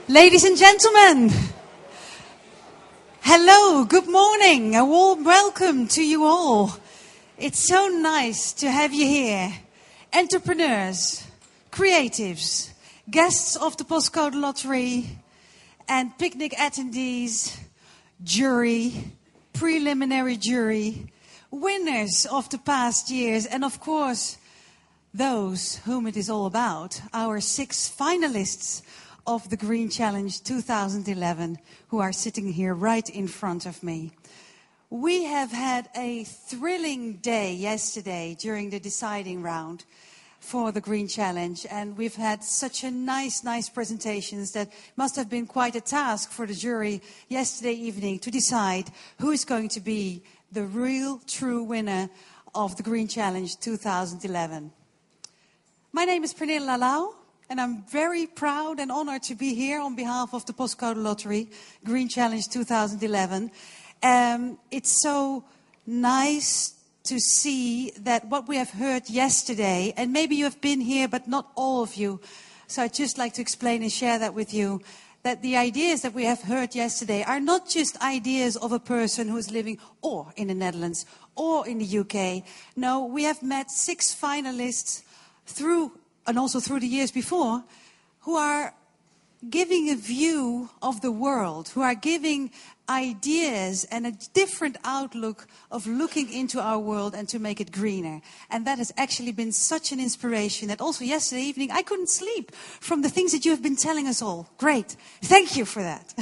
Ladies and gentlemen, hello, good morning, a warm welcome to you all. It's so nice to have you here. Entrepreneurs, creatives, guests of the Postcode lottery, and picnic attendees, jury, preliminary jury, winners of the past years, and of course, those whom it is all about, our 6 finalists of the Green Challenge 2011, who are sitting here right in front of me. We have had a thrilling day yesterday during the deciding round for the Green Challenge, and we've had such a nice presentations that must have been quite a task for the jury yesterday evening to decide who is going to be the real, true winner of the Green Challenge 2011. My name is Pernille Lalau, and I'm very proud and honored to be here on behalf of the Postcode Lottery Green Challenge 2011. It's so nice to see that what we have heard yesterday, and maybe you have been here, but not all of you, so I'd just like to explain and share that with you, that the ideas that we have heard yesterday are not just ideas of a person who's living or in the Netherlands or in the UK. No, we have met 6 finalists and also through the years before, who are giving a view of the world, who are giving ideas and a different outlook of looking into our world and to make it greener. And that has actually been such an inspiration that also yesterday evening I couldn't sleep from the things that you have been telling us all. Great. Thank you for that.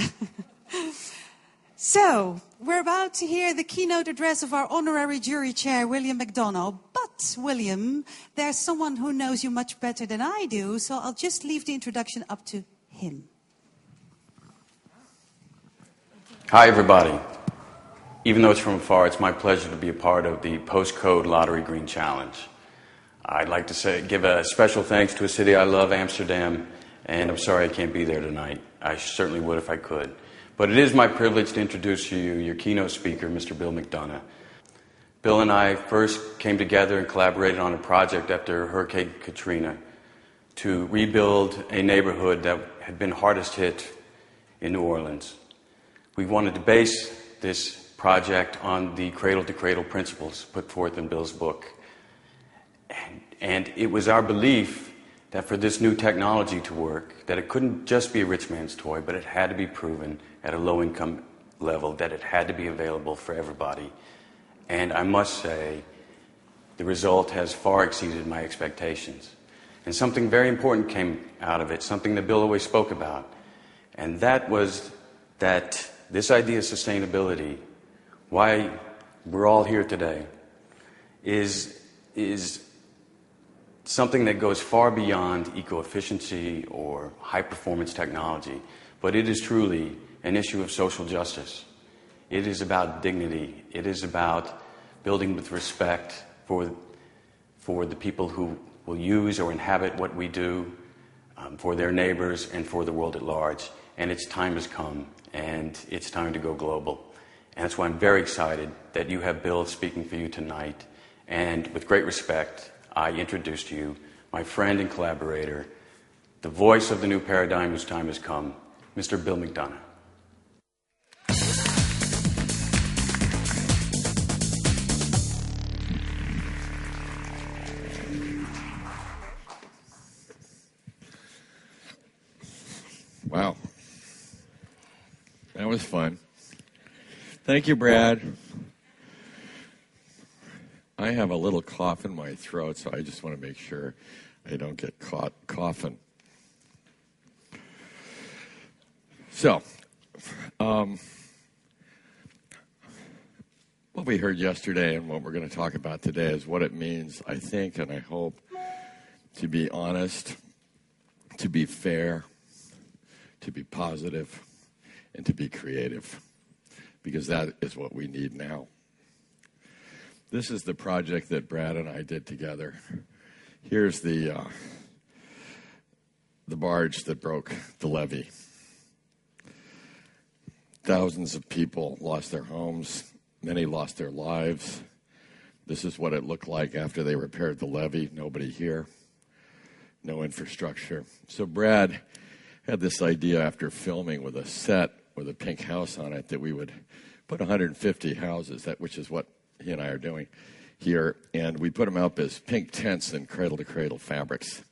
So, we're about to hear the keynote address of our honorary jury chair, William McDonough. But, William, there's someone who knows you much better than I do, so I'll just leave the introduction up to him. Hi, everybody. Even though it's from afar, it's my pleasure to be a part of the Postcode Lottery Green Challenge. I'd like to give a special thanks to a city I love, Amsterdam, and I'm sorry I can't be there tonight. I certainly would if I could. But it is my privilege to introduce to you your keynote speaker, Mr. Bill McDonough. Bill and I first came together and collaborated on a project after Hurricane Katrina to rebuild a neighborhood that had been hardest hit in New Orleans. We wanted to base this project on the cradle-to-cradle principles put forth in Bill's book. And it was our belief that for this new technology to work, that it couldn't just be a rich man's toy, but it had to be proven at a low-income level, that it had to be available for everybody. And I must say, the result has far exceeded my expectations. And something very important came out of it, something that Bill always spoke about. And that was that this idea of sustainability, why we're all here today, is something that goes far beyond eco-efficiency or high-performance technology. But it is truly an issue of social justice. It is about dignity. It is about building with respect for the people who will use or inhabit what we do, for their neighbors and for the world at large. And its time has come, and it's time to go global. And that's why I'm very excited that you have Bill speaking for you tonight. And with great respect, I introduce to you my friend and collaborator, the voice of the new paradigm whose time has come, Mr. Bill McDonough. Wow. That was fun. Thank you, Brad. I have a little cough in my throat, so I just want to make sure I don't get caught coughing. So, what we heard yesterday and what we're going to talk about today is what it means, I think, and I hope, to be honest, to be fair, to be positive, and to be creative, because that is what we need now. This is the project that Brad and I did together. Here's the barge that broke the levee. Thousands of people lost their homes. Many lost their lives. This is what it looked like after they repaired the levee. Nobody here. No infrastructure. So Brad had this idea after filming with a set with a pink house on it that we would put 150 houses, which is what he and I are doing here, and we put them up as pink tents in cradle-to-cradle fabrics.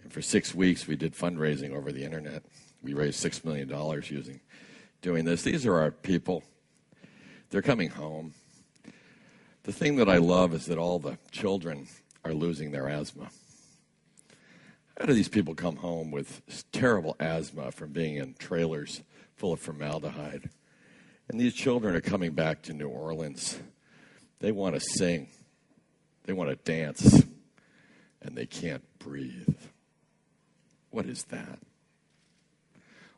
And for 6 weeks, we did fundraising over the internet. We raised $6 million doing this. These are our people. They're coming home. The thing that I love is that all the children are losing their asthma. How do these people come home with terrible asthma from being in trailers full of formaldehyde? And these children are coming back to New Orleans. They want to sing. They want to dance. And they can't breathe. What is that?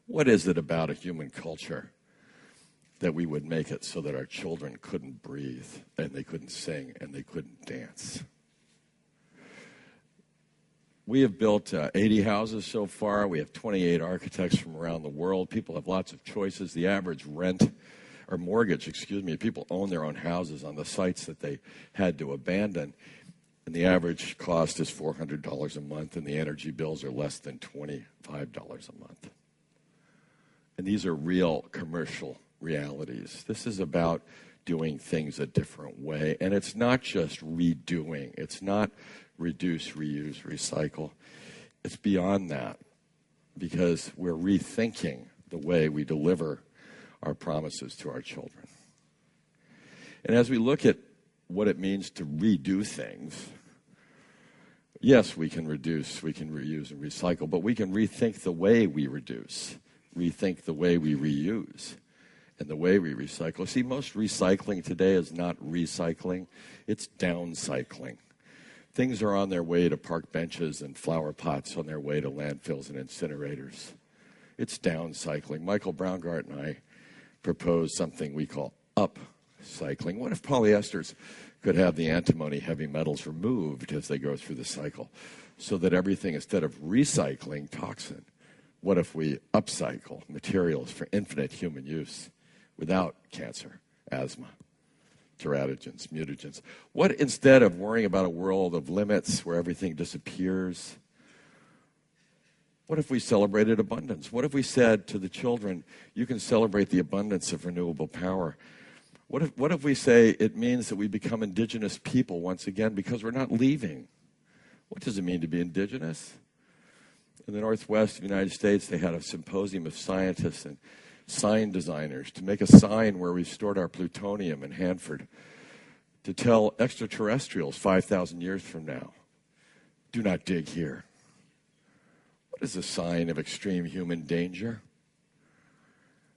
What is it about a human culture that we would make it so that our children couldn't breathe and they couldn't sing and they couldn't dance? We have built 80 houses so far. We have 28 architects from around the world. People have lots of choices. The average mortgage, people own their own houses on the sites that they had to abandon. And the average cost is $400 a month, and the energy bills are less than $25 a month. And these are real commercial realities. This is about doing things a different way. And it's not just redoing. It's not reduce, reuse, recycle. It's beyond that, because we're rethinking the way we deliver our promises to our children. And as we look at what it means to redo things, yes, we can reduce, we can reuse and recycle, but we can rethink the way we reduce, rethink the way we reuse, and the way we recycle. See, most recycling today is not recycling, it's downcycling. Things are on their way to park benches and flower pots on their way to landfills and incinerators. It's downcycling. Michael Braungart and I proposed something we call upcycling. What if polyesters could have the antimony heavy metals removed as they go through the cycle, so that everything, instead of recycling toxin, what if we upcycle materials for infinite human use without cancer, asthma, teratogens, mutagens? What, instead of worrying about a world of limits where everything disappears, what if we celebrated abundance? What if we said to the children, you can celebrate the abundance of renewable power? What if we say it means that we become indigenous people once again because we're not leaving? What does it mean to be indigenous? In the Northwest of the United States, they had a symposium of scientists and sign designers to make a sign where we stored our plutonium in Hanford to tell extraterrestrials 5,000 years from now, do not dig here. What is a sign of extreme human danger?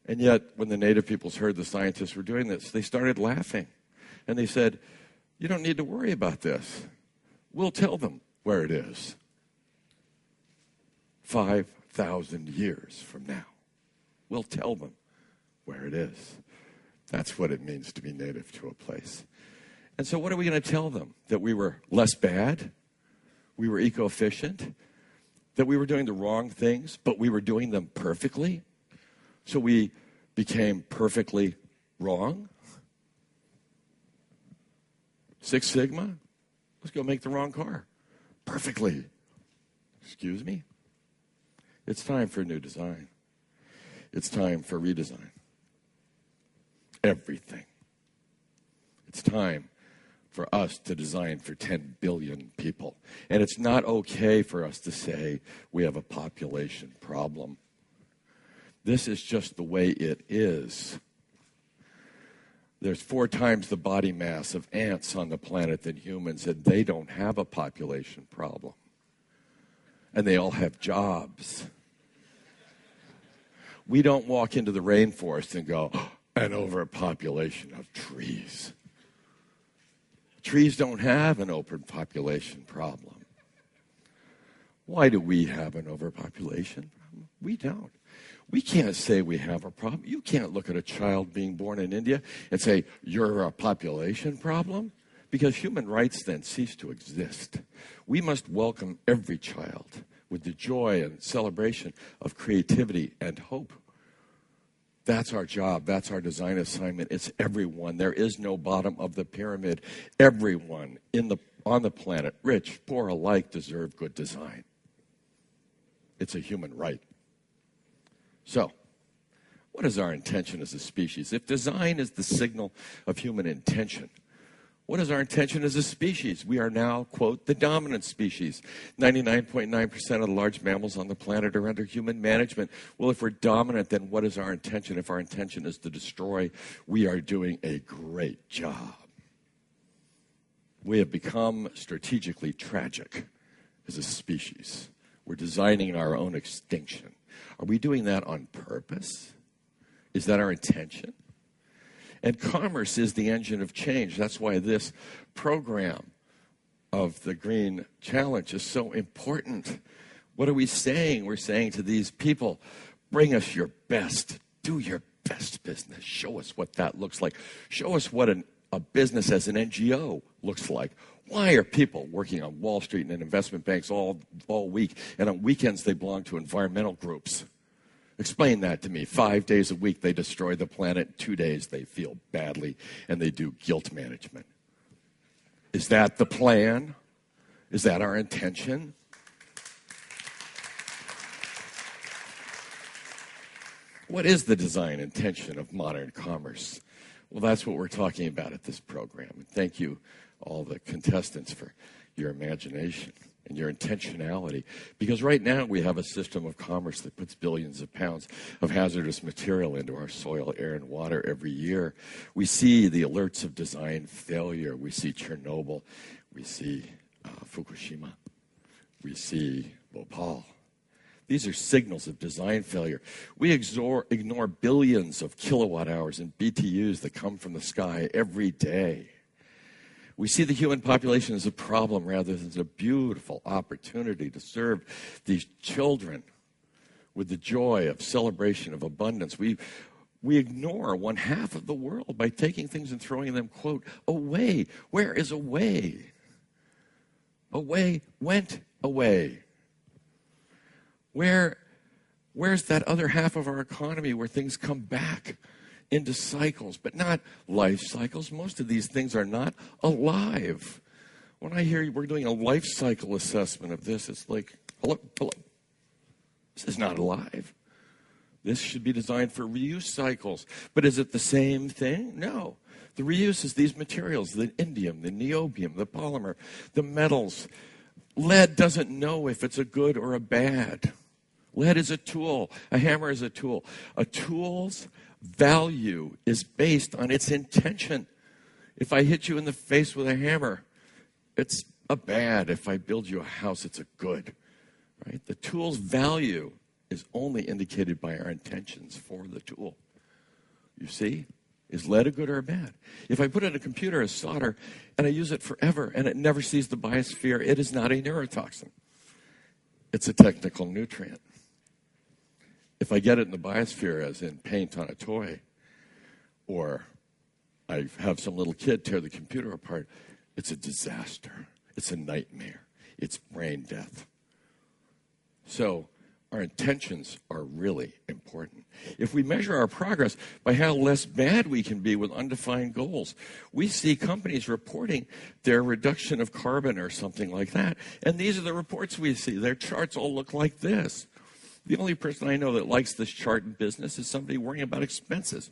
And yet, when the native peoples heard the scientists were doing this, they started laughing. And they said, you don't need to worry about this. We'll tell them where it is. 5,000 years from now. We'll tell them where it is. That's what it means to be native to a place. And so what are we going to tell them? That we were less bad? We were eco-efficient? That we were doing the wrong things, but we were doing them perfectly? So we became perfectly wrong? Six Sigma? Let's go make the wrong car. Perfectly. Excuse me? It's time for a new design. It's time for redesign. Everything. It's time for us to design for 10 billion people. And it's not okay for us to say we have a population problem. This is just the way it is. There's 4 times the body mass of ants on the planet than humans, and they don't have a population problem. And they all have jobs. We don't walk into the rainforest and go, an overpopulation of trees. Trees don't have an overpopulation problem. Why do we have an overpopulation problem? We don't. We can't say we have a problem. You can't look at a child being born in India and say, you're a population problem, because human rights then cease to exist. We must welcome every child with the joy and celebration of creativity and hope. That's our job. That's our design assignment. It's everyone. There is no bottom of the pyramid. Everyone on the planet, rich, poor alike, deserve good design. It's a human right. So, what is our intention as a species? If design is the signal of human intention, what is our intention as a species? We are now, quote, the dominant species. 99.9% of the large mammals on the planet are under human management. Well, if we're dominant, then what is our intention? If our intention is to destroy, we are doing a great job. We have become strategically tragic as a species. We're designing our own extinction. Are we doing that on purpose? Is that our intention? And commerce is the engine of change. That's why this program of the Green Challenge is so important. What are we saying? We're saying to these people, bring us your best. Do your best business. Show us what that looks like. Show us what a business as an NGO looks like. Why are people working on Wall Street and in investment banks all week, and on weekends they belong to environmental groups? Explain that to me. 5 days a week they destroy the planet. 2 days they feel badly and they do guilt management. Is that the plan? Is that our intention? What is the design intention of modern commerce? Well, that's what we're talking about at this program. And thank you, all the contestants, for your imagination and your intentionality. Because right now we have a system of commerce that puts billions of pounds of hazardous material into our soil, air, and water every year. We see the alerts of design failure. We see Chernobyl. We see Fukushima. We see Bhopal. These are signals of design failure. We ignore billions of kilowatt hours and BTUs that come from the sky every day. We see the human population as a problem rather than as a beautiful opportunity to serve these children with the joy of celebration of abundance. We ignore one half of the world by taking things and throwing them, quote, away. Where is away? Away went away. Where's that other half of our economy where things come back into cycles, but not life cycles? Most of these things are not alive. When I hear we're doing a life cycle assessment of this, it's like, hello. This is not alive. This should be designed for reuse cycles. But is it the same thing? No. The reuse is these materials, the indium, the niobium, the polymer, the metals. Lead doesn't know if it's a good or a bad. Lead is a tool. A hammer is a tool. A tool's value is based on its intention. If I hit you in the face with a hammer, it's a bad. If I build you a house, it's a good. Right? The tool's value is only indicated by our intentions for the tool. You see? Is lead a good or a bad? If I put it in a computer as solder and I use it forever and it never sees the biosphere, it is not a neurotoxin. It's a technical nutrient. If I get it in the biosphere as in paint on a toy, or I have some little kid tear the computer apart, it's a disaster. It's a nightmare. It's brain death. So our intentions are really important. If we measure our progress by how less bad we can be with undefined goals, we see companies reporting their reduction of carbon or something like that. And these are the reports we see. Their charts all look like this. The only person I know that likes this chart in business is somebody worrying about expenses.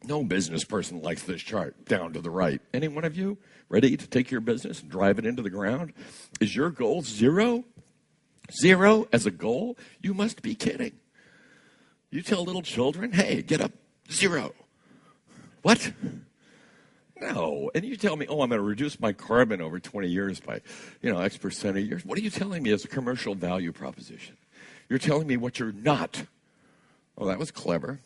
No business person likes this chart down to the right. Any one of you ready to take your business and drive it into the ground? Is your goal zero? Zero as a goal? You must be kidding. You tell little children, hey, get up, zero. What? No. And you tell me, oh, I'm going to reduce my carbon over 20 years by, X percent a year. What are you telling me as a commercial value proposition? You're telling me what you're not. Oh, that was clever.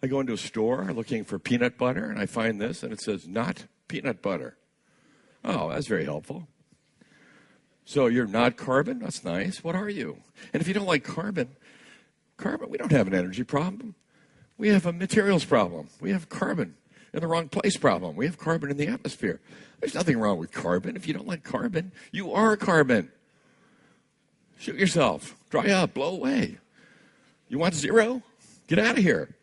I go into a store looking for peanut butter, and I find this, and it says, not peanut butter. Oh, that's very helpful. So you're not carbon? That's nice. What are you? And if you don't like carbon, we don't have an energy problem. We have a materials problem. We have carbon in the wrong place problem. We have carbon in the atmosphere. There's nothing wrong with carbon. If you don't like carbon, you are carbon. Shoot yourself. Dry up. Blow away. You want zero? Get out of here.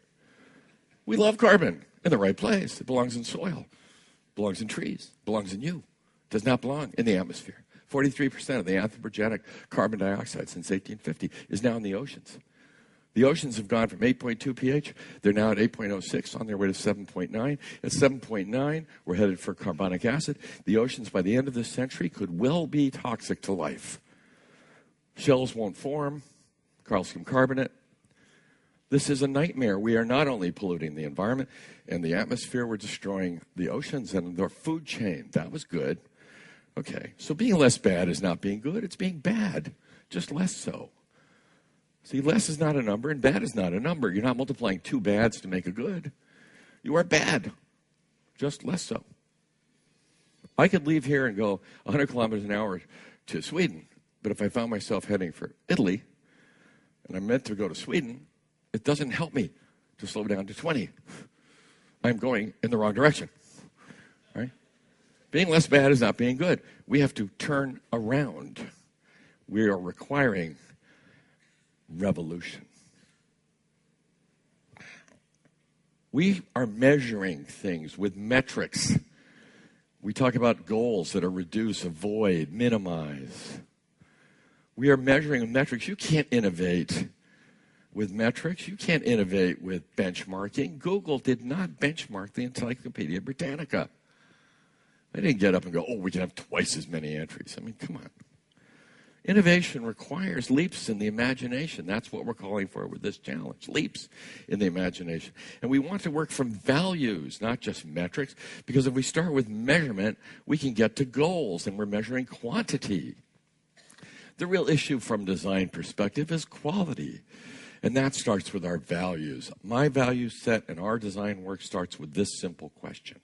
We love carbon in the right place. It belongs in soil. It belongs in trees. It belongs in you. It does not belong in the atmosphere. 43% of the anthropogenic carbon dioxide since 1850 is now in the oceans. The oceans have gone from 8.2 pH. They're now at 8.06, on their way to 7.9. At 7.9, we're headed for carbonic acid. The oceans, by the end of this century, could well be toxic to life. Shells won't form, calcium carbonate. This is a nightmare. We are not only polluting the environment and the atmosphere, we're destroying the oceans and the food chain. That was good. Okay, so being less bad is not being good. It's being bad, just less so. See, less is not a number and bad is not a number. You're not multiplying two bads to make a good. You are bad, just less so. I could leave here and go 100 kilometers an hour to Sweden, but if I found myself heading for Italy and I meant to go to Sweden, it doesn't help me to slow down to 20. I'm going in the wrong direction. Right? Being less bad is not being good. We have to turn around. We are requiring revolution. We are measuring things with metrics. We talk about goals that are reduce, avoid, minimize. We are measuring with metrics. You can't innovate with metrics. You can't innovate with benchmarking. Google did not benchmark the Encyclopedia Britannica. They didn't get up and go, oh, we can have twice as many entries. I mean, come on. Innovation requires leaps in the imagination. That's what we're calling for with this challenge, leaps in the imagination. And we want to work from values, not just metrics, because if we start with measurement, we can get to goals, and we're measuring quantity. The real issue from design perspective is quality, and that starts with our values. My value set and our design work starts with this simple question.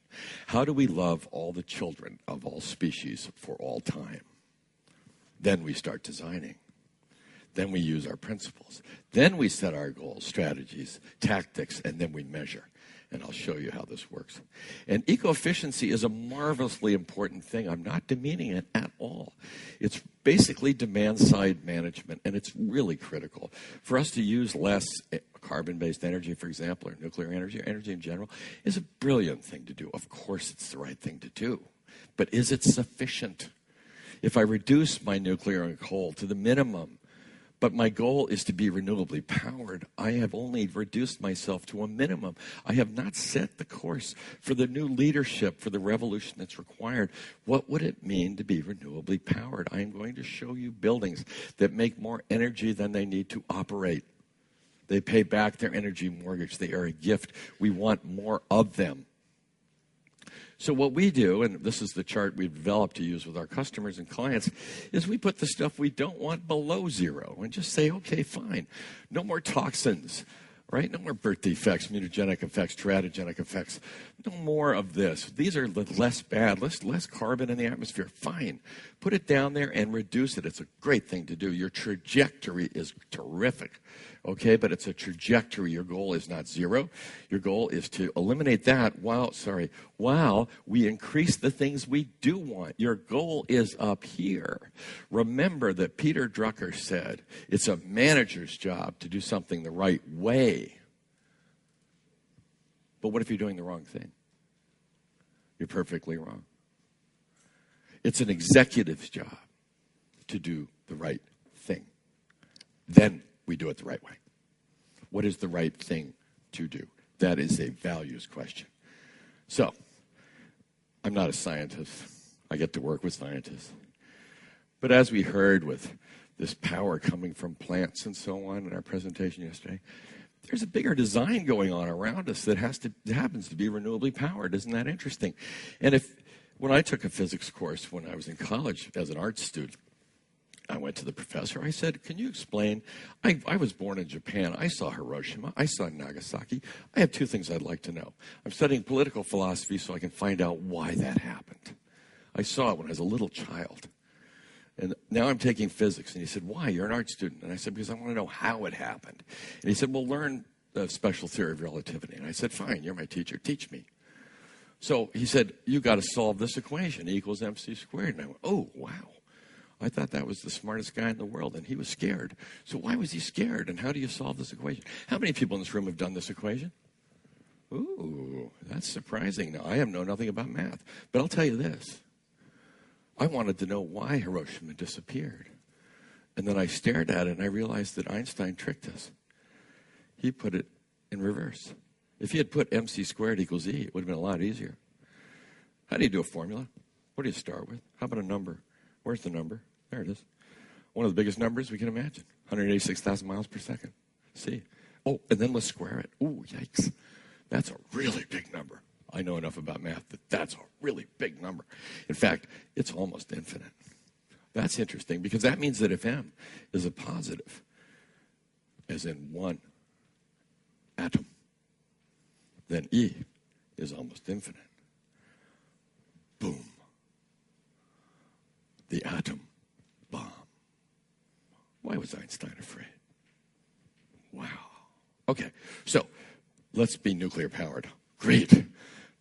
How do we love all the children of all species for all time? Then we start designing. Then we use our principles. Then we set our goals, strategies, tactics, and then we measure. And I'll show you how this works. And eco-efficiency is a marvelously important thing. I'm not demeaning it at all. It's basically demand-side management, and it's really critical. For us to use less carbon-based energy, for example, or nuclear energy, or energy in general, is a brilliant thing to do. Of course it's the right thing to do. But is it sufficient? If I reduce my nuclear and coal to the minimum, but my goal is to be renewably powered, I have only reduced myself to a minimum. I have not set the course for the new leadership, for the revolution that's required. What would it mean to be renewably powered? I am going to show you buildings that make more energy than they need to operate. They pay back their energy mortgage. They are a gift. We want more of them. So what we do, and this is the chart we've developed to use with our customers and clients, is we put the stuff we don't want below zero and just say, okay, fine. No more toxins, right? No more birth defects, mutagenic effects, teratogenic effects. No more of this. These are less bad, less carbon in the atmosphere. Fine. Put it down there and reduce it. It's a great thing to do. Your trajectory is terrific. Okay, but it's a trajectory. Your goal is not zero. Your goal is to eliminate that while we increase the things we do want. Your goal is up here. Remember that Peter Drucker said it's a manager's job to do something the right way. But what if you're doing the wrong thing? You're perfectly wrong. It's an executive's job to do the right thing. Then we do it the right way. What is the right thing to do? That is a values question. So, I'm not a scientist. I get to work with scientists. But as we heard with this power coming from plants and so on in our presentation yesterday, there's a bigger design going on around us that happens to be renewably powered. Isn't that interesting? And when I took a physics course when I was in college as an art student, I went to the professor. I said, can you explain? I was born in Japan. I saw Hiroshima. I saw Nagasaki. I have two things I'd like to know. I'm studying political philosophy so I can find out why that happened. I saw it when I was a little child. And now I'm taking physics. And he said, why? You're an art student. And I said, because I want to know how it happened. And he said, well, learn the special theory of relativity. And I said, fine, you're my teacher. Teach me. So he said, you got to solve this equation, E equals mc squared. And I went, oh, wow. I thought that was the smartest guy in the world, and he was scared. So why was he scared, and how do you solve this equation? How many people in this room have done this equation? Ooh, that's surprising. Now, I know nothing about math, but I'll tell you this. I wanted to know why Hiroshima disappeared. And then I stared at it and I realized that Einstein tricked us. He put it in reverse. If he had put mc squared equals E, it would have been a lot easier. How do you do a formula? What do you start with? How about a number? Where's the number? There it is. One of the biggest numbers we can imagine. 186,000 miles per second. See? Oh, and then let's square it. Ooh, yikes. That's a really big number. I know enough about math that that's a really big number. In fact, it's almost infinite. That's interesting because that means that if m is a positive, as in one atom, then E is almost infinite. Boom. The atom bomb. Why was Einstein afraid? Wow. Okay, so let's be nuclear powered. Great.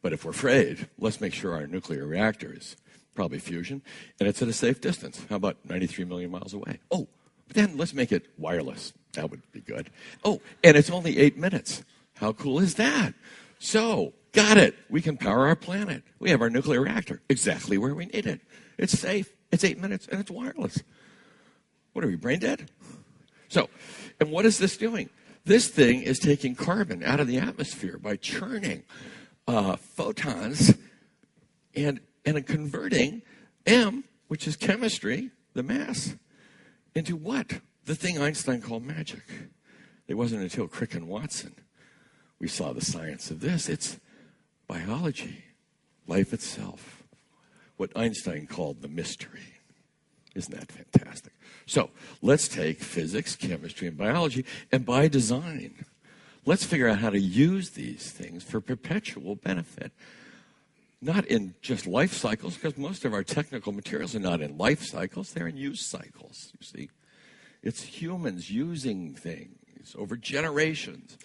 But if we're afraid, let's make sure our nuclear reactor is probably fusion, and it's at a safe distance. How about 93 million miles away? Oh, but then let's make it wireless. That would be good. Oh, and it's only 8 minutes. How cool is that? So, got it. We can power our planet. We have our nuclear reactor exactly where we need it. It's safe. It's 8 minutes, and it's wireless. What are we, brain dead? So, and what is this doing? This thing is taking carbon out of the atmosphere by churning photons and converting M, which is chemistry, the mass, into what? The thing Einstein called magic. It wasn't until Crick and Watson we saw the science of this. It's biology, life itself, what Einstein called the mystery. Isn't that fantastic? So let's take physics, chemistry, and biology, and by design, let's figure out how to use these things for perpetual benefit. Not in just life cycles, because most of our technical materials are not in life cycles, they're in use cycles, you see. It's humans using things over generations.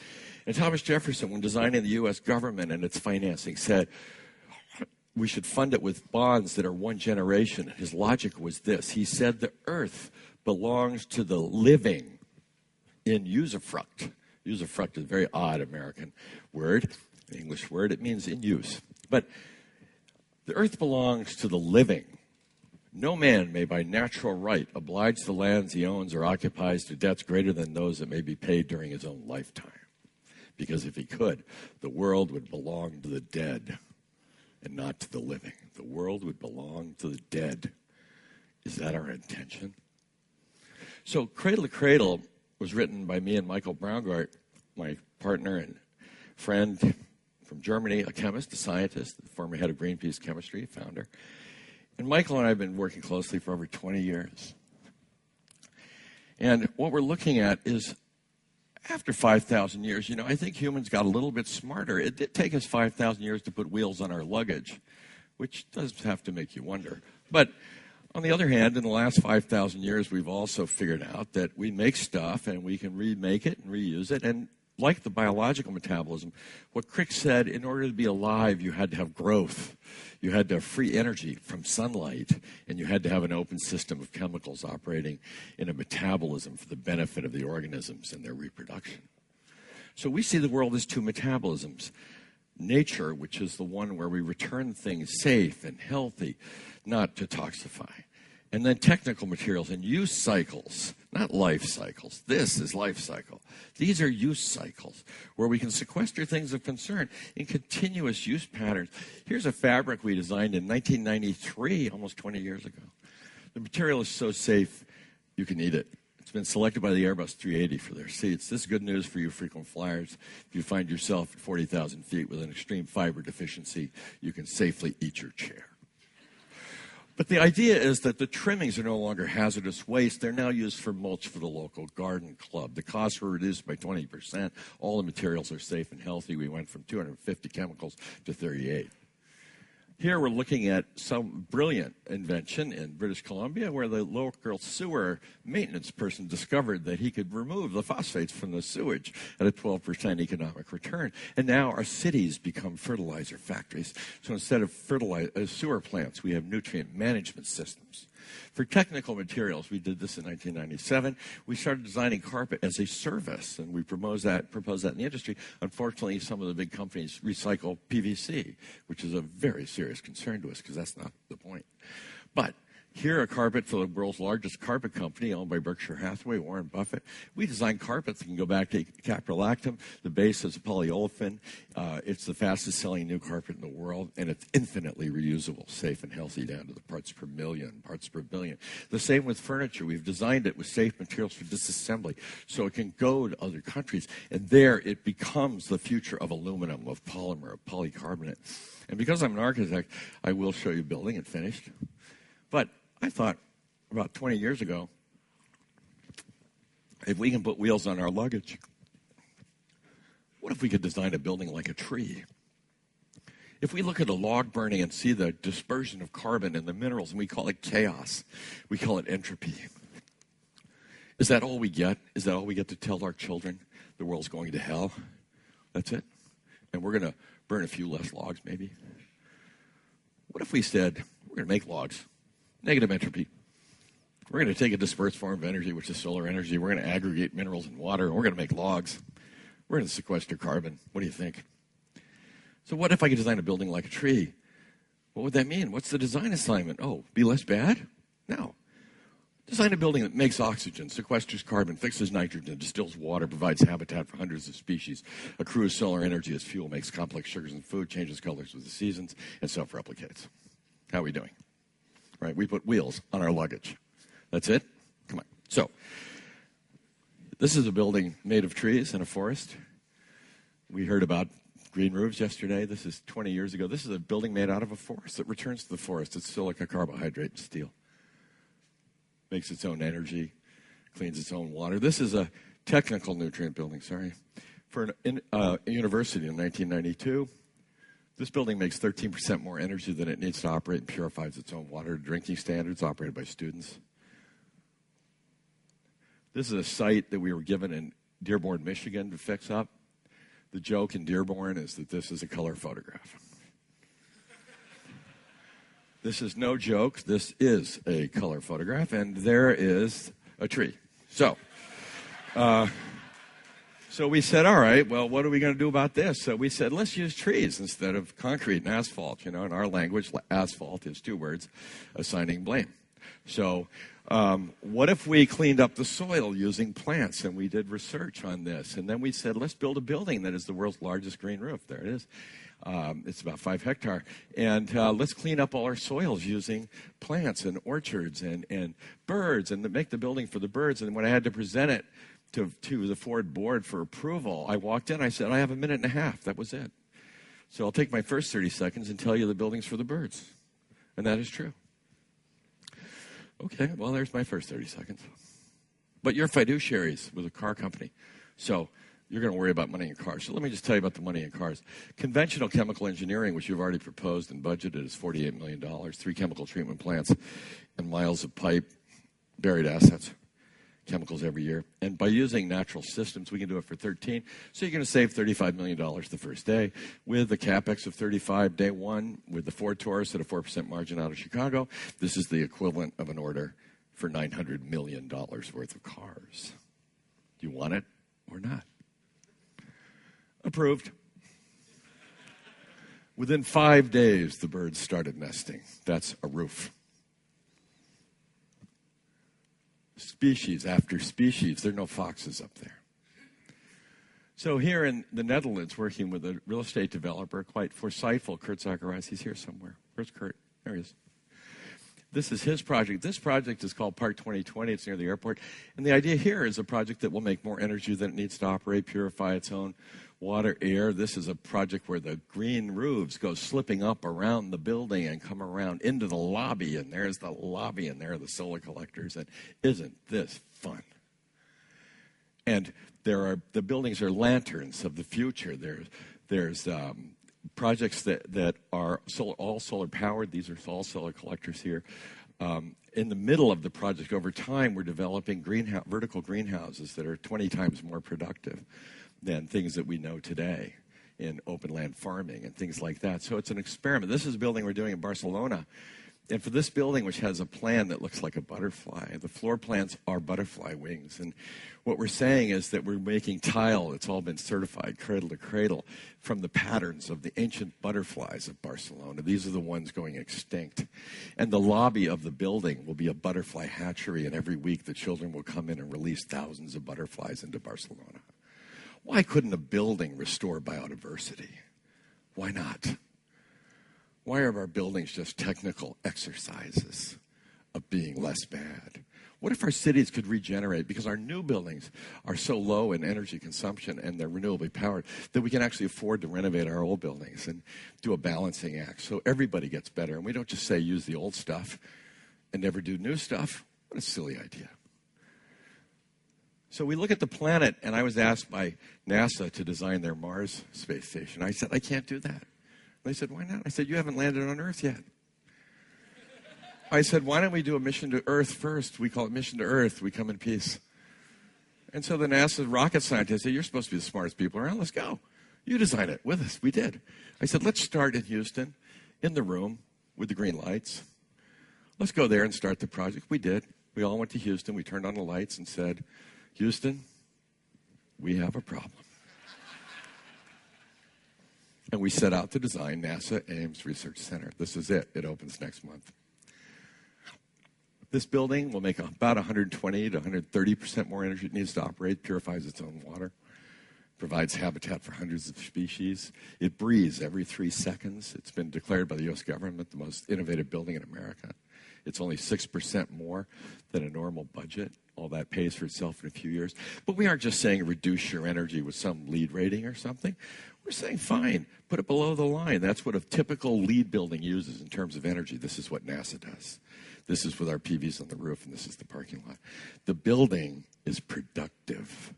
And Thomas Jefferson, when designing the U.S. government and its financing, said we should fund it with bonds that are one generation. His logic was this. He said the earth belongs to the living in usufruct. Usufruct is a very odd American word, an English word. It means in use. But the earth belongs to the living. No man may by natural right oblige the lands he owns or occupies to debts greater than those that may be paid during his own lifetime. Because if he could, the world would belong to the dead and not to the living. The world would belong to the dead. Is that our intention? So Cradle to Cradle was written by me and Michael Braungart, my partner and friend from Germany, a chemist, a scientist, the former head of Greenpeace Chemistry, founder. And Michael and I have been working closely for over 20 years. And what we're looking at is, after 5,000 years, I think humans got a little bit smarter. It did take us 5,000 years to put wheels on our luggage, which does have to make you wonder. But on the other hand, in the last 5,000 years, we've also figured out that we make stuff and we can remake it and reuse it. And like the biological metabolism, what Crick said, in order to be alive, you had to have growth. You had to have free energy from sunlight, and you had to have an open system of chemicals operating in a metabolism for the benefit of the organisms and their reproduction. So we see the world as two metabolisms. Nature, which is the one where we return things safe and healthy, not to toxify. And then technical materials and use cycles, not life cycles. This is life cycle. These are use cycles where we can sequester things of concern in continuous use patterns. Here's a fabric we designed in 1993, almost 20 years ago. The material is so safe, you can eat it. It's been selected by the Airbus 380 for their seats. This is good news for you frequent flyers. If you find yourself at 40,000 feet with an extreme fiber deficiency, you can safely eat your chair. But the idea is that the trimmings are no longer hazardous waste. They're now used for mulch for the local garden club. The costs were reduced by 20%. All the materials are safe and healthy. We went from 250 chemicals to 38. Here we're looking at some brilliant invention in British Columbia where the local sewer maintenance person discovered that he could remove the phosphates from the sewage at a 12% economic return. And now our cities become fertilizer factories. So instead of sewer plants, we have nutrient management systems. For technical materials, we did this in 1997. We started designing carpet as a service, and we proposed that in the industry. Unfortunately, some of the big companies recycle PVC, which is a very serious concern to us because that's not the point. But here at Carpet, for the world's largest carpet company, owned by Berkshire Hathaway, Warren Buffett, we design carpets that can go back to caprolactam. The base is a polyolefin. It's the fastest-selling new carpet in the world, and it's infinitely reusable, safe and healthy, down to the parts per million, parts per billion. The same with furniture. We've designed it with safe materials for disassembly, so it can go to other countries, and there it becomes the future of aluminum, of polymer, of polycarbonate. And because I'm an architect, I will show you building it finished. But I thought about 20 years ago, if we can put wheels on our luggage, what if we could design a building like a tree? If we look at a log burning and see the dispersion of carbon in the minerals, and we call it chaos, we call it entropy. Is that all we get? Is that all we get to tell our children? The world's going to hell? That's it? And we're going to burn a few less logs, maybe? What if we said, we're going to make logs? Negative entropy. We're going to take a dispersed form of energy, which is solar energy. We're going to aggregate minerals and water, and we're going to make logs. We're going to sequester carbon. What do you think? So what if I could design a building like a tree? What would that mean? What's the design assignment? Oh, be less bad? No. Design a building that makes oxygen, sequesters carbon, fixes nitrogen, distills water, provides habitat for hundreds of species, accrues solar energy as fuel, makes complex sugars in food, changes colors with the seasons, and self-replicates. How are we doing? Right? We put wheels on our luggage. That's it? Come on. So, this is a building made of trees in a forest. We heard about green roofs yesterday. This is 20 years ago. This is a building made out of a forest that returns to the forest. It's silica, carbohydrate, and steel. Makes its own energy, cleans its own water. This is a technical nutrient building, for a university in 1992. This building makes 13% more energy than it needs to operate and purifies its own water to drinking standards, operated by students. This is a site that we were given in Dearborn, Michigan to fix up. The joke in Dearborn is that this is a color photograph. This is no joke. This is a color photograph, and there is a tree. So we said, all right, well, what are we going to do about this? So we said, let's use trees instead of concrete and asphalt. In our language, asphalt is two words, assigning blame. So what if we cleaned up the soil using plants? And we did research on this. And then we said, let's build a building that is the world's largest green roof. There it is. It's about 5 hectares. And let's clean up all our soils using plants and orchards and birds and make the building for the birds. And when I had to present it to the Ford board for approval, I walked in, I said, I have a minute and a half. That was it. So I'll take my first 30 seconds and tell you the building's for the birds. And that is true. Okay, well, there's my first 30 seconds. But you're fiduciaries with a car company. So you're going to worry about money in cars. So let me just tell you about the money in cars. Conventional chemical engineering, which you've already proposed and budgeted, is $48 million, 3 chemical treatment plants, and miles of pipe, buried assets, chemicals every year. And by using natural systems, we can do it for 13. So you're going to save $35 million the first day with the CapEx of 35 day one with the Ford Taurus at a 4% margin out of Chicago. This is the equivalent of an order for $900 million worth of cars. Do you want it or not? Approved. Within 5 days, the birds started nesting. That's a roof. Species after species. There are no foxes up there. So here in the Netherlands, working with a real estate developer, quite foresightful, Kurt Zacharias, he's here somewhere. Where's Kurt? There he is. This is his project. This project is called Park 2020. It's near the airport. And the idea here is a project that will make more energy than it needs to operate, purify its own water, air. This is a project where the green roofs go slipping up around the building and come around into the lobby. And there's the lobby, and there are the solar collectors. And isn't this fun? And the buildings are lanterns of the future. There's projects that are all solar powered. These are all solar collectors here. In the middle of the project, over time, we're developing vertical greenhouses that are 20 times more productive than things that we know today in open land farming and things like that. So it's an experiment. This is a building we're doing in Barcelona. And for this building, which has a plan that looks like a butterfly, the floor plans are butterfly wings. And what we're saying is that we're making tile that's all been certified cradle to cradle from the patterns of the ancient butterflies of Barcelona. These are the ones going extinct. And the lobby of the building will be a butterfly hatchery, and every week the children will come in and release thousands of butterflies into Barcelona. Why couldn't a building restore biodiversity? Why not? Why are our buildings just technical exercises of being less bad? What if our cities could regenerate? Because our new buildings are so low in energy consumption and they're renewably powered that we can actually afford to renovate our old buildings and do a balancing act so everybody gets better. And we don't just say use the old stuff and never do new stuff. What a silly idea. So we look at the planet, and I was asked by NASA to design their Mars space station. I said, I can't do that. They said, why not? I said, you haven't landed on Earth yet. I said, why don't we do a mission to Earth first? We call it Mission to Earth. We come in peace. And so the NASA rocket scientists said, you're supposed to be the smartest people around. Let's go. You design it with us. We did. I said, let's start in Houston, in the room with the green lights. Let's go there and start the project. We did. We all went to Houston. We turned on the lights and said, Houston, we have a problem. And we set out to design NASA Ames Research Center. This is it. It opens next month. This building will make about 120 to 130% more energy it needs to operate, purifies its own water, provides habitat for hundreds of species. It breathes every 3 seconds. It's been declared by the U.S. government the most innovative building in America. It's only 6% more than a normal budget. All that pays for itself in a few years. But we aren't just saying reduce your energy with some LEED rating or something. We're saying, fine, put it below the line. That's what a typical LEED building uses in terms of energy. This is what NASA does. This is with our PVs on the roof, and this is the parking lot. The building is productive.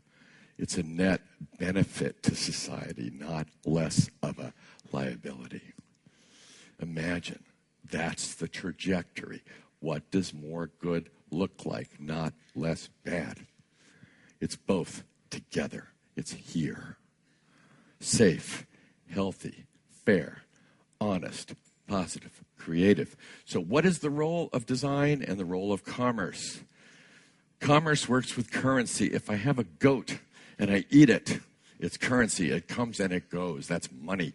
It's a net benefit to society, not less of a liability. Imagine that's the trajectory. What does more good look like? Not less bad. It's both together. It's here. Safe, healthy, fair, honest, positive, creative. So what is the role of design and the role of commerce? Commerce works with currency. If I have a goat and I eat it, it's currency. It comes and it goes. That's money.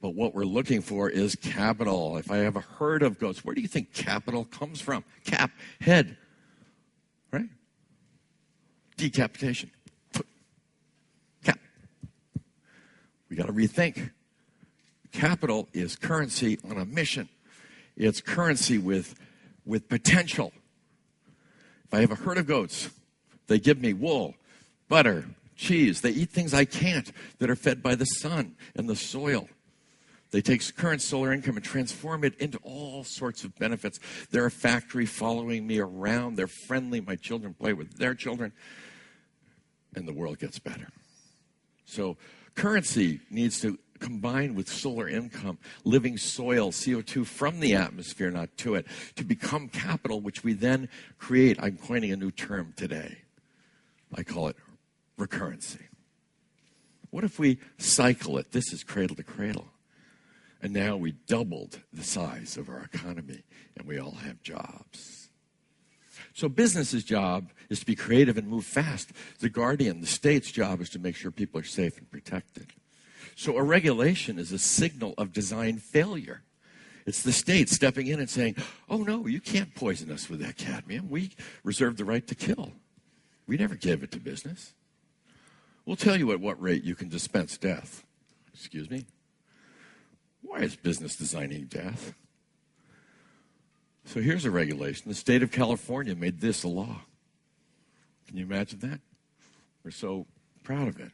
But what we're looking for is capital. If I have a herd of goats, where do you think capital comes from? Cap, head, right? Decapitation. Cap. We got to rethink. Capital is currency on a mission. It's currency with potential. If I have a herd of goats, they give me wool, butter, cheese. They eat things I can't that are fed by the sun and the soil. They take current solar income and transform it into all sorts of benefits. They're a factory following me around. They're friendly. My children play with their children. And the world gets better. So currency needs to combine with solar income, living soil, CO2 from the atmosphere, not to it, to become capital, which we then create. I'm coining a new term today. I call it recurrency. What if we cycle it? This is cradle to cradle. And now we doubled the size of our economy, and we all have jobs. So business's job is to be creative and move fast. The guardian, the state's job is to make sure people are safe and protected. So a regulation is a signal of design failure. It's the state stepping in and saying, oh, no, you can't poison us with that cadmium. We reserve the right to kill. We never gave it to business. We'll tell you at what rate you can dispense death. Excuse me? Why is business designing death? So here's a regulation. The state of California made this a law. Can you imagine that? We're so proud of it.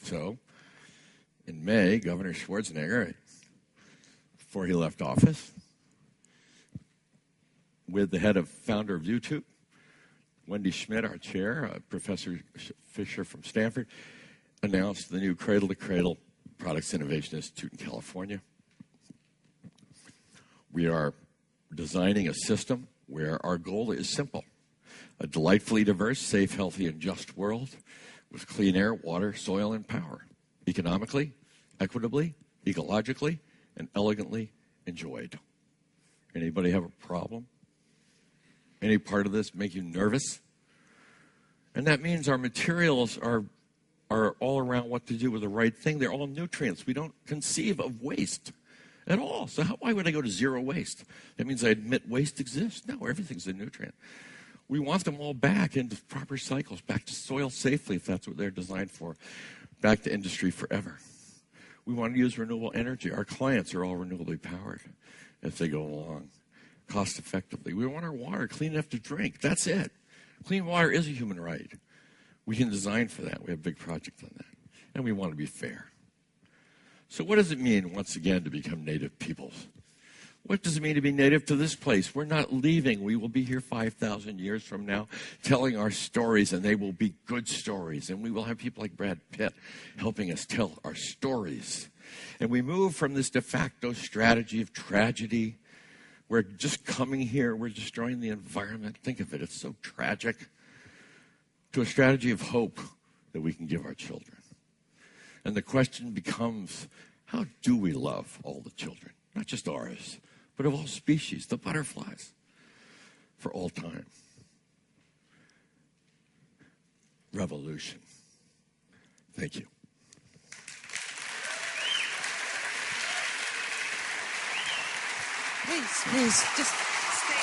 So in May, Governor Schwarzenegger, before he left office, with the founder of YouTube, Wendy Schmidt, our chair, Professor Fisher from Stanford, announced the new Cradle to Cradle Products Innovation Institute in California. We are designing a system where our goal is simple: a delightfully diverse, safe, healthy, and just world with clean air, water, soil, and power, economically, equitably, ecologically, and elegantly enjoyed. Anybody have a problem? Any part of this make you nervous? And that means our materials are all around what to do with the right thing. They're all nutrients. We don't conceive of waste at all. So why would I go to zero waste? That means I admit waste exists. No, everything's a nutrient. We want them all back into proper cycles, back to soil safely if that's what they're designed for, back to industry forever. We want to use renewable energy. Our clients are all renewably powered as they go along, cost effectively. We want our water clean enough to drink. That's it. Clean water is a human right. We can design for that. We have a big project on that. And we want to be fair. So what does it mean, once again, to become native peoples? What does it mean to be native to this place? We're not leaving. We will be here 5,000 years from now telling our stories, and they will be good stories. And we will have people like Brad Pitt helping us tell our stories. And we move from this de facto strategy of tragedy. We're just coming here. We're destroying the environment. Think of it. It's so tragic. To a strategy of hope that we can give our children. And the question becomes, how do we love all the children? Not just ours, but of all species, the butterflies, for all time. Revolution. Thank you. Please, just stay.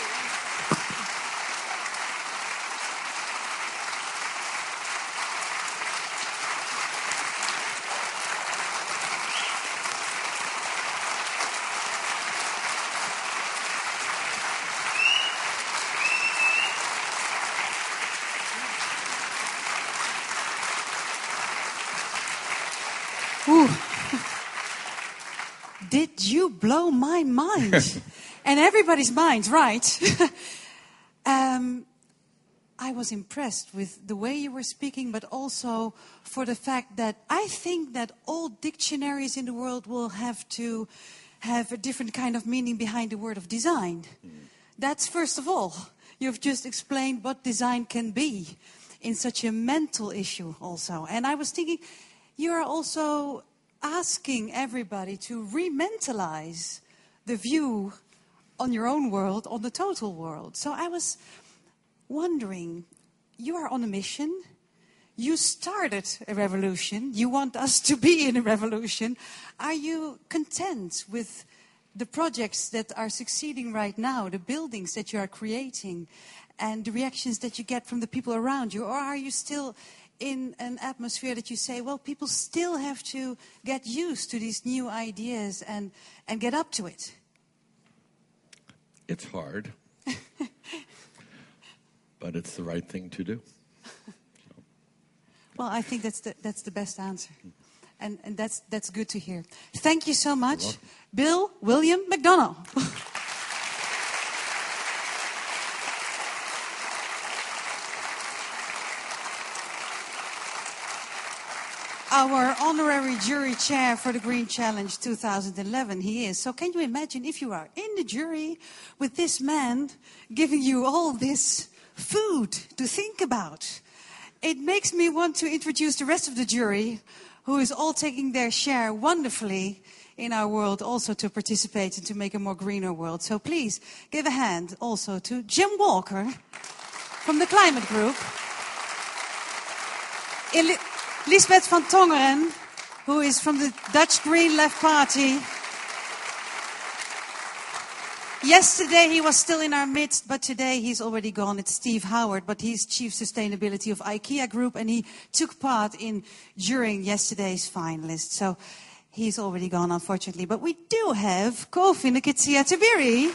Ooh. Did you blow my mind? And everybody's mind, right? I was impressed with the way you were speaking, but also for the fact that I think that all dictionaries in the world will have to have a different kind of meaning behind the word of design. That's first of all. You've just explained what design can be in such a mental issue also. And I was thinking, you are also asking everybody to re-mentalize the view on your own world, on the total world. So I was wondering, you are on a mission. You started a revolution. You want us to be in a revolution. Are you content with the projects that are succeeding right now, the buildings that you are creating, and the reactions that you get from the people around you? Or are you still in an atmosphere that you say, well, people still have to get used to these new ideas and get up to it? It's hard, but it's the right thing to do. So. Well, I think that's the best answer, and that's good to hear. Thank you so much, William McDonough. Our honorary jury chair for the Green Challenge 2011, he is. So can you imagine if you are in the jury with this man giving you all this food to think about? It makes me want to introduce the rest of the jury, who is all taking their share wonderfully in our world also to participate and to make a more greener world. So please give a hand also to Jim Walker from the Climate Group. Lisbeth van Tongeren, who is from the Dutch Green Left Party. Yesterday he was still in our midst, but today he's already gone. It's Steve Howard, but he's Chief Sustainability of IKEA Group, and he took part in during yesterday's finalists. So he's already gone, unfortunately. But we do have Kofi Nkitsia Tabiri.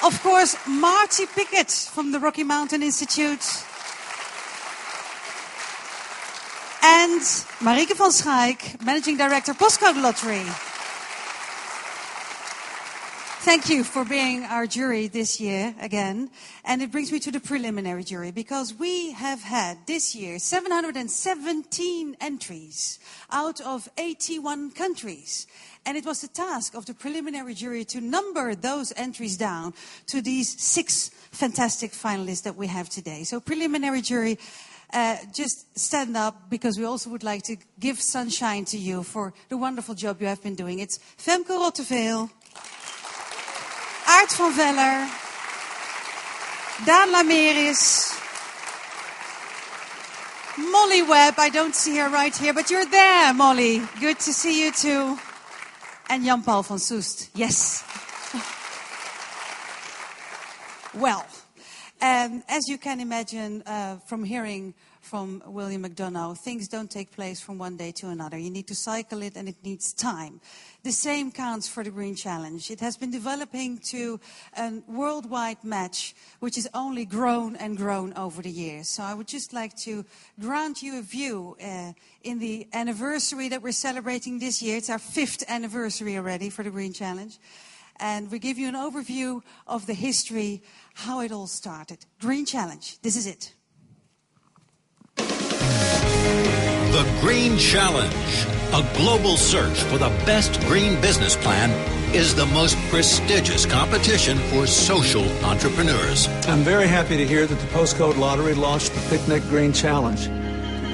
Of course, Marty Pickett from the Rocky Mountain Institute. And Marieke van Schaik, Managing Director, Postcode Lottery. Thank you for being our jury this year again. And it brings me to the preliminary jury, because we have had this year 717 entries out of 81 countries. And it was the task of the preliminary jury to number those entries down to these 6 fantastic finalists that we have today. So preliminary jury, just stand up, because we also would like to give sunshine to you for the wonderful job you have been doing. It's Femke Rotteveel, Aart van Veller, Daan Lameris, Molly Webb. I don't see her right here, but you're there, Molly. Good to see you too. And Jan-Paul van Soest. Yes. Well, as you can imagine from hearing from William McDonough, things don't take place from one day to another. You need to cycle it, and it needs time. The same counts for the Green Challenge. It has been developing to a worldwide match, which has only grown and grown over the years. So I would just like to grant you a view in the anniversary that we're celebrating this year. It's our 5th anniversary already for the Green Challenge. And we give you an overview of the history, how it all started. Green Challenge, this is it. The Green Challenge, a global search for the best green business plan, is the most prestigious competition for social entrepreneurs. I'm very happy to hear that the Postcode Lottery launched the Picnic Green Challenge.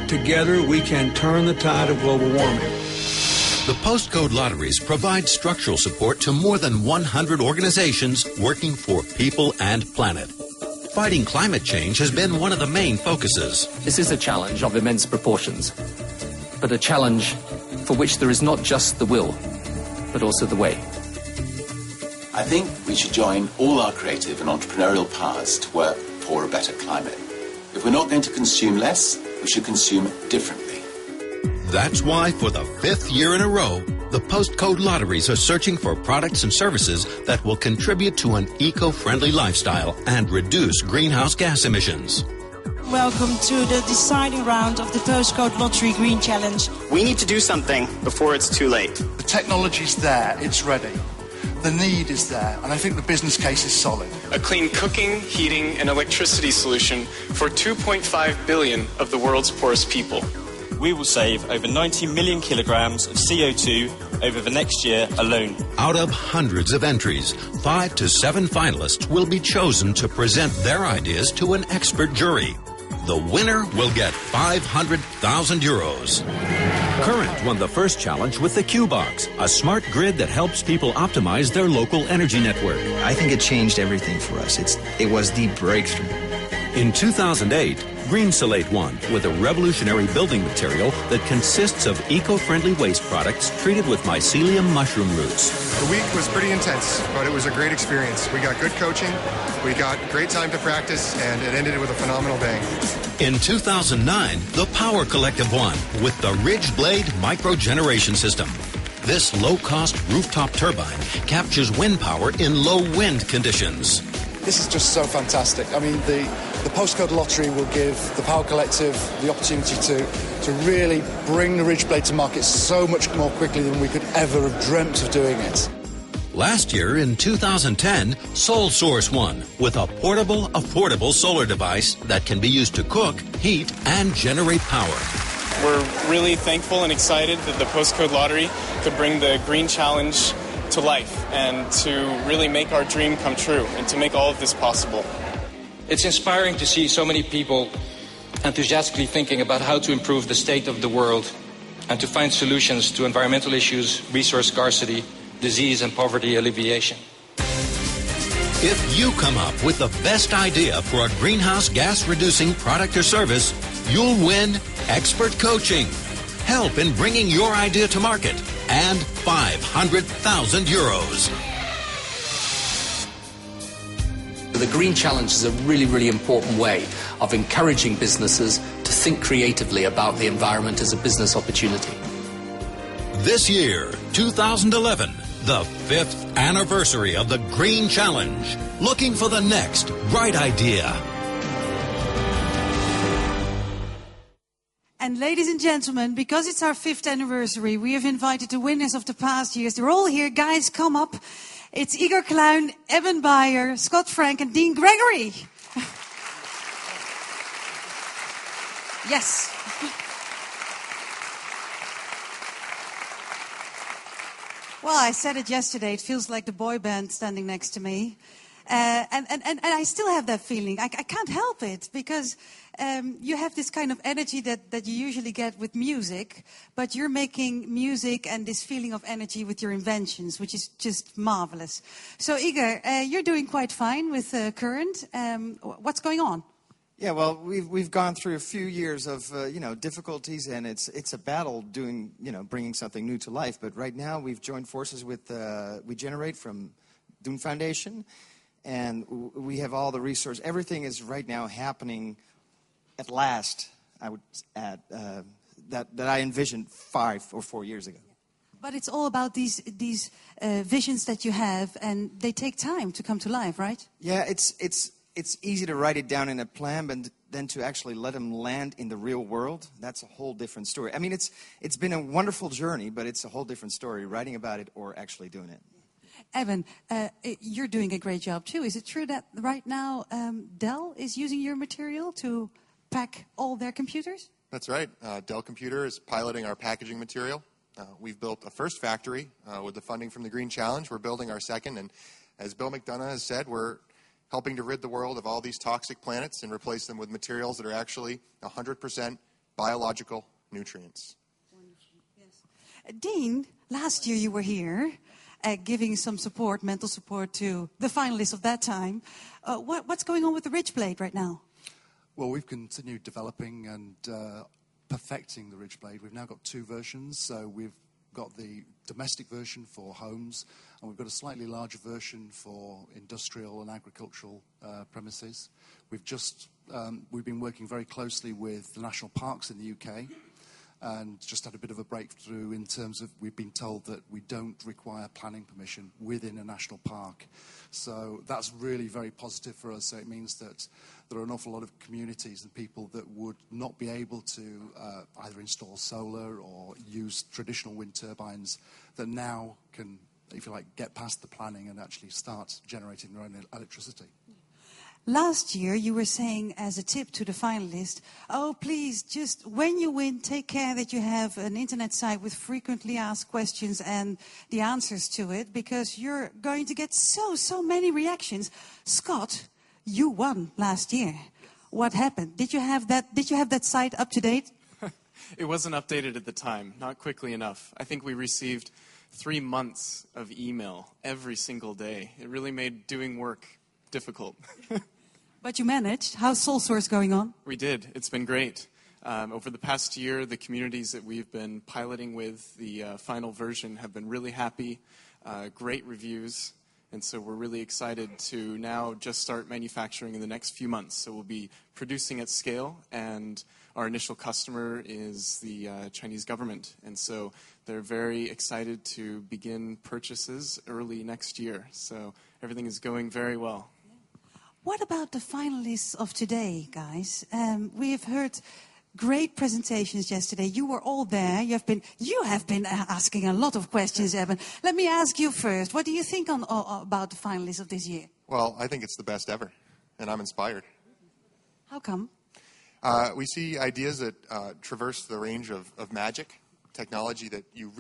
Together, we can turn the tide of global warming. The Postcode Lotteries provide structural support to more than 100 organizations working for people and planet. Fighting climate change has been one of the main focuses. This is a challenge of immense proportions, but a challenge for which there is not just the will, but also the way. I think we should join all our creative and entrepreneurial powers to work for a better climate. If we're not going to consume less, we should consume differently. That's why, for the 5th year in a row, the Postcode Lotteries are searching for products and services that will contribute to an eco-friendly lifestyle and reduce greenhouse gas emissions. Welcome to the deciding round of the Postcode Lottery Green Challenge. We need to do something before it's too late. The technology's there, it's ready. The need is there, and I think the business case is solid. A clean cooking, heating, and electricity solution for 2.5 billion of the world's poorest people. We will save over 90 million kilograms of CO2 over the next year alone. Out of hundreds of entries, 5 to 7 finalists will be chosen to present their ideas to an expert jury. The winner will get 500,000 euros. Current won the first challenge with the Q-Box, a smart grid that helps people optimize their local energy network. I think it changed everything for us. It was the breakthrough. In 2008, Greensolate won with a revolutionary building material that consists of eco-friendly waste products treated with mycelium mushroom roots. The week was pretty intense, but it was a great experience. We got good coaching, we got great time to practice, and it ended with a phenomenal bang. In 2009, the Power Collective won with the Ridgeblade microgeneration system. This low-cost rooftop turbine captures wind power in low wind conditions. This is just so fantastic. I mean, the Postcode Lottery will give the Power Collective the opportunity to really bring the Ridgeblade to market so much more quickly than we could ever have dreamt of doing it. Last year, in 2010, SolSource won with a portable, affordable solar device that can be used to cook, heat, and generate power. We're really thankful and excited that the Postcode Lottery could bring the Green Challenge to life and to really make our dream come true and to make all of this possible. It's inspiring to see so many people enthusiastically thinking about how to improve the state of the world and to find solutions to environmental issues, resource scarcity, disease and poverty alleviation. If you come up with the best idea for a greenhouse gas reducing product or service, you'll win expert coaching, help in bringing your idea to market, and 500,000 euros. The Green Challenge is a really, really important way of encouraging businesses to think creatively about the environment as a business opportunity. This year, 2011, the 5th anniversary of the Green Challenge. Looking for the next bright idea. And ladies and gentlemen, because it's our 5th anniversary, we have invited the winners of the past years. They're all here. Guys, come up. It's Igor Kluin, Eben Bayer, Scott Frank, and Dean Gregory. Yes. Well, I said it yesterday. It feels like the boy band standing next to me. And I still have that feeling. I can't help it because you have this kind of energy that you usually get with music, but you're making music and this feeling of energy with your inventions, which is just marvelous. So Igor, you're doing quite fine with Current. What's going on? Yeah, well, we've gone through a few years of difficulties, and it's a battle bringing something new to life. But right now, we've joined forces with We Generate from Doen Foundation, and we have all the resources. Everything is right now happening at last. I would add that I envisioned 5 or 4 years ago. But it's all about these visions that you have, and they take time to come to life, right? Yeah, it's easy to write it down in a plan, but then to actually let them land in the real world, that's a whole different story. I mean, it's been a wonderful journey, but it's a whole different story, writing about it or actually doing it. Evan, you're doing a great job too. Is it true that right now Dell is using your material to pack all their computers? That's right. Dell Computer is piloting our packaging material. We've built a first factory with the funding from the Green Challenge. We're building our second, and as Bill McDonough has said, we're helping to rid the world of all these toxic planets and replace them with materials that are actually 100% biological nutrients. Yes. Dean, last year you were here giving some support, mental support to the finalists of that time. What's going on with the Ridge Blade right now? Well, we've continued developing and perfecting the Ridge Blade. We've now got 2 versions. So we've got the domestic version for homes, and we've got a slightly larger version for industrial and agricultural premises. We've been working very closely with the national parks in the UK, and just had a bit of a breakthrough in terms of we've been told that we don't require planning permission within a national park. So that's really very positive for us. So it means that there are an awful lot of communities and people that would not be able to either install solar or use traditional wind turbines that now can, if you like, get past the planning and actually start generating their own electricity. Last year, you were saying as a tip to the finalists, oh, please, just when you win, take care that you have an internet site with frequently asked questions and the answers to it, because you're going to get so many reactions. Scott, you won last year. What happened? Did you have that site up to date? It wasn't updated at the time, not quickly enough. I think we received 3 months of email every single day. It really made doing work difficult. But you managed. How's Sole Source going on? We did. It's been great. Over the past year, the communities that we've been piloting with the final version have been really happy, great reviews, and so we're really excited to now just start manufacturing in the next few months. So we'll be producing at scale, and our initial customer is the Chinese government, and so they're very excited to begin purchases early next year. So everything is going very well. What about the finalists of today, guys? We have heard great presentations yesterday. You were all there. You have been asking a lot of questions, Evan. Let me ask you first. What do you think about the finalists of this year? Well, I think it's the best ever, and I'm inspired. How come? We see ideas that traverse the range of magic, technology that you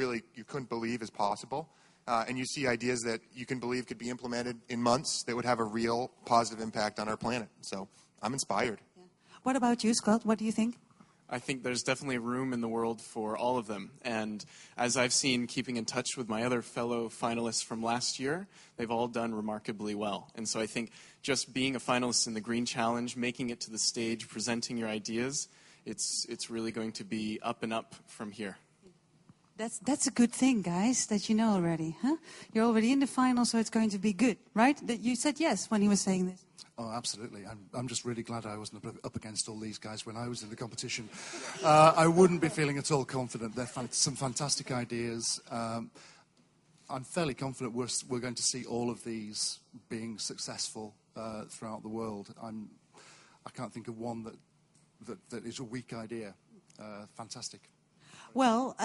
couldn't believe is possible. And you see ideas that you can believe could be implemented in months that would have a real positive impact on our planet. So I'm inspired. Yeah. What about you, Scott? What do you think? I think there's definitely room in the world for all of them. And as I've seen, keeping in touch with my other fellow finalists from last year, they've all done remarkably well. And so I think just being a finalist in the Green Challenge, making it to the stage, presenting your ideas, it's really going to be up and up from here. That's a good thing, guys, that you know already, huh? You're already in the final, so it's going to be good, right? That you said yes when he was saying this. Oh, absolutely. I'm just really glad I wasn't up against all these guys when I was in the competition. I wouldn't be feeling at all confident. They're some fantastic ideas. I'm fairly confident we're going to see all of these being successful throughout the world. I can't think of one that is a weak idea. Fantastic. Well,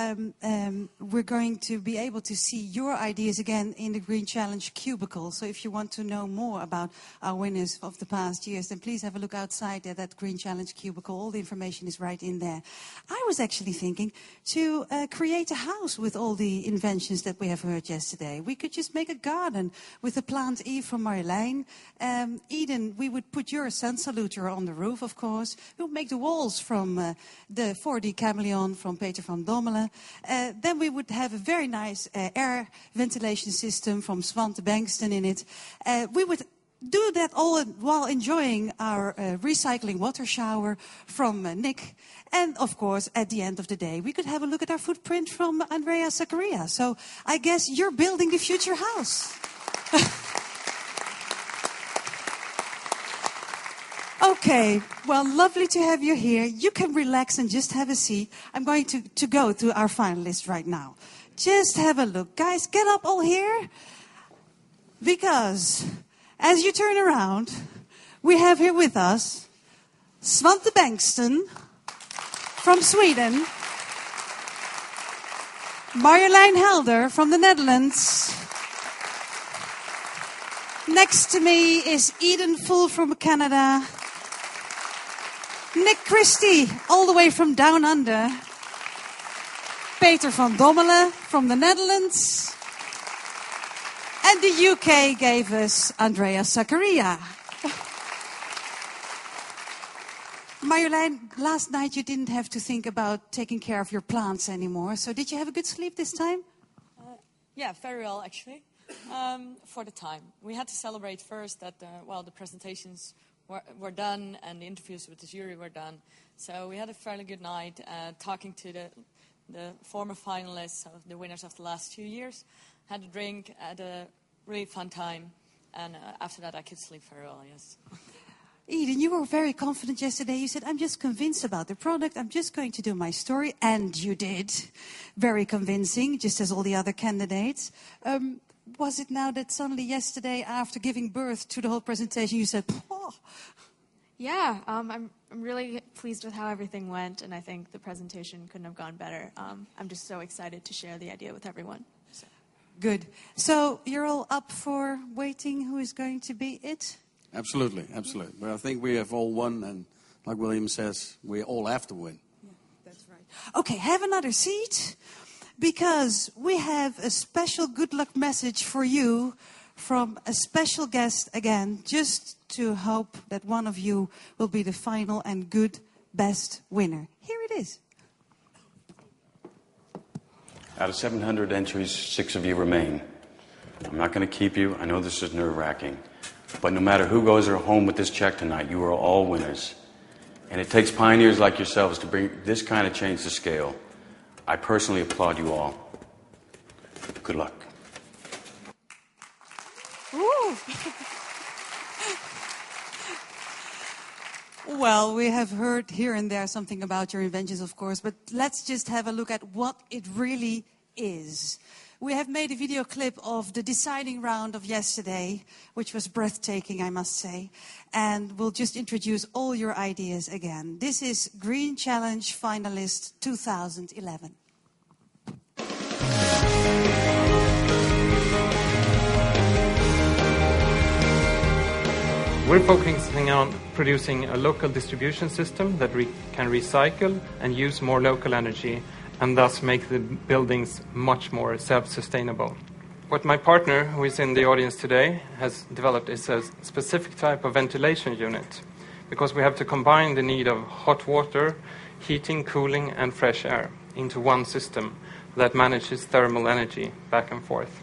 we're going to be able to see your ideas again in the Green Challenge cubicle. So if you want to know more about our winners of the past years, then please have a look outside at that Green Challenge cubicle. All the information is right in there. I was actually thinking to create a house with all the inventions that we have heard yesterday. We could just make a garden with the plant Eve from Marjolein. Eden, we would put your sun saluter on the roof, of course. We'll make the walls from the 4D chameleon from Peter van Dommelen. Then we would have a very nice air ventilation system from Svante Bankston in it. We would do that all while enjoying our recycling water shower from Nick. And of course, at the end of the day, we could have a look at our footprint from Andrea Zakaria. So I guess you're building the future house. Okay, well, lovely to have you here. You can relax and just have a seat. I'm going to go to our finalists right now. Just have a look. Guys, get up all here. Because as you turn around, we have here with us Svante Bankston from Sweden, Marjolein Helder from the Netherlands. Next to me is Eden Full from Canada. Nick Christie, all the way from down under. Peter van Dommelen from the Netherlands. And the UK gave us Andrea Zakaria. Marjolein, last night you didn't have to think about taking care of your plants anymore. So did you have a good sleep this time? Yeah, very well, actually. For the time. We had to celebrate first that the presentations were done and the interviews with the jury were done. So we had a fairly good night talking to the former finalists, the winners of the last 2 years. Had a drink, had a really fun time, and after that I could sleep very well, yes. Eden, you were very confident yesterday. You said, I'm just convinced about the product. I'm just going to do my story. And you did. Very convincing, just as all the other candidates. Was it now that suddenly yesterday, after giving birth to the whole presentation, you said, oh. Yeah, I'm really pleased with how everything went, and I think the presentation couldn't have gone better. I'm just so excited to share the idea with everyone. So. Good. So you're all up for waiting who is going to be it? Absolutely, absolutely. But I think we have all won, and like William says, we all have to win. Yeah, that's right. Okay, have another seat. Because we have a special good luck message for you from a special guest again, just to hope that one of you will be the final and good best winner. Here it is. Out of 700 entries, 6 of you remain. I'm not going to keep you. I know this is nerve-wracking. But no matter who goes home with this check tonight, you are all winners. And it takes pioneers like yourselves to bring this kind of change to scale. I personally applaud you all. Good luck. Ooh. Well, we have heard here and there something about your inventions, of course, but let's just have a look at what it really is. We have made a video clip of the deciding round of yesterday, which was breathtaking, I must say. And we'll just introduce all your ideas again. This is Green Challenge Finalist 2011. We're focusing on producing a local distribution system that can recycle and use more local energy, and thus make the buildings much more self-sustainable. What my partner, who is in the audience today, has developed is a specific type of ventilation unit, because we have to combine the need of hot water, heating, cooling, and fresh air into one system that manages thermal energy back and forth.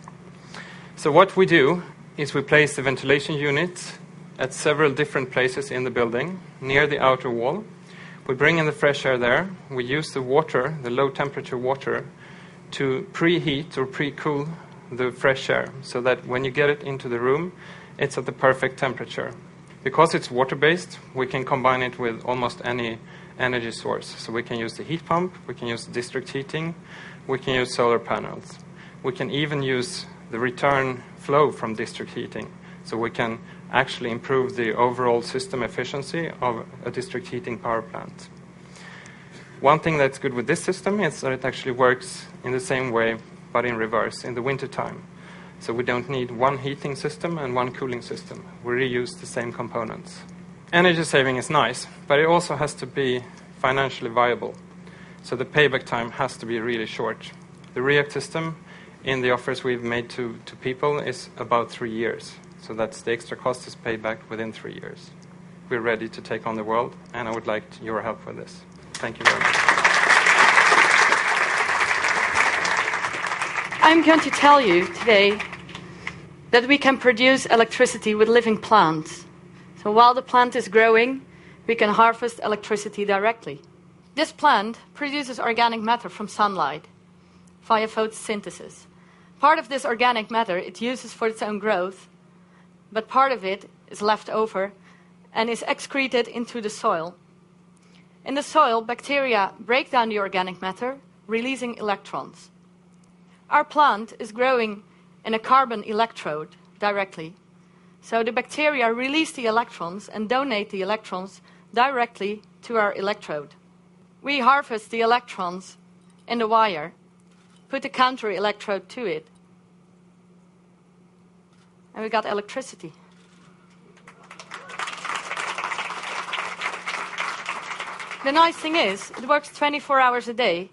So what we do is we place the ventilation unit at several different places in the building, near the outer wall. We bring in the fresh air there. We use the water, the low temperature water, to preheat or pre-cool the fresh air, so that when you get it into the room, it's at the perfect temperature. Because it's water-based, we can combine it with almost any energy source. So we can use the heat pump, we can use district heating, we can use solar panels. We can even use the return flow from district heating, so we can actually improve the overall system efficiency of a district heating power plant. One thing that's good with this system is that it actually works in the same way, but in reverse, in the winter time. So we don't need one heating system and one cooling system. We reuse the same components. Energy saving is nice, but it also has to be financially viable. So the payback time has to be really short. The React system, in the offers we've made to people, is about 3 years. So that's the extra cost is paid back within 3 years. We're ready to take on the world, and I would like your help with this. Thank you very much. I'm going to tell you today that we can produce electricity with living plants. So while the plant is growing, we can harvest electricity directly. This plant produces organic matter from sunlight via photosynthesis. Part of this organic matter it uses for its own growth, but part of it is left over and is excreted into the soil. In the soil, bacteria break down the organic matter, releasing electrons. Our plant is growing in a carbon electrode directly. So the bacteria release the electrons and donate the electrons directly to our electrode. We harvest the electrons in the wire, put a counter electrode to it, and we got electricity. The nice thing is, it works 24 hours a day,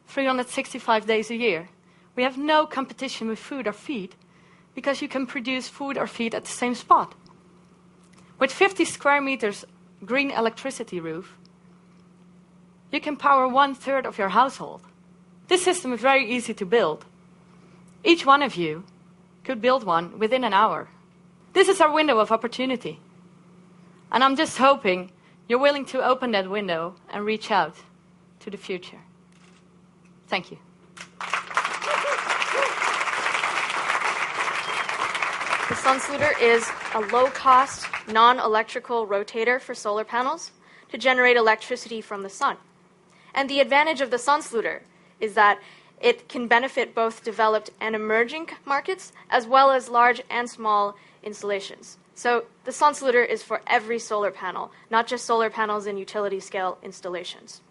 365 days a year. We have no competition with food or feed, because you can produce food or feed at the same spot. With 50 square meters green electricity roof, you can power 1/3 of your household. This system is very easy to build. Each one of you could build one within an hour. This is our window of opportunity. And I'm just hoping you're willing to open that window and reach out to the future. Thank you. The SunSluter is a low-cost, non-electrical rotator for solar panels to generate electricity from the sun. And the advantage of the SunSluter is that it can benefit both developed and emerging markets, as well as large and small installations. So the SunSluter is for every solar panel, not just solar panels in utility-scale installations.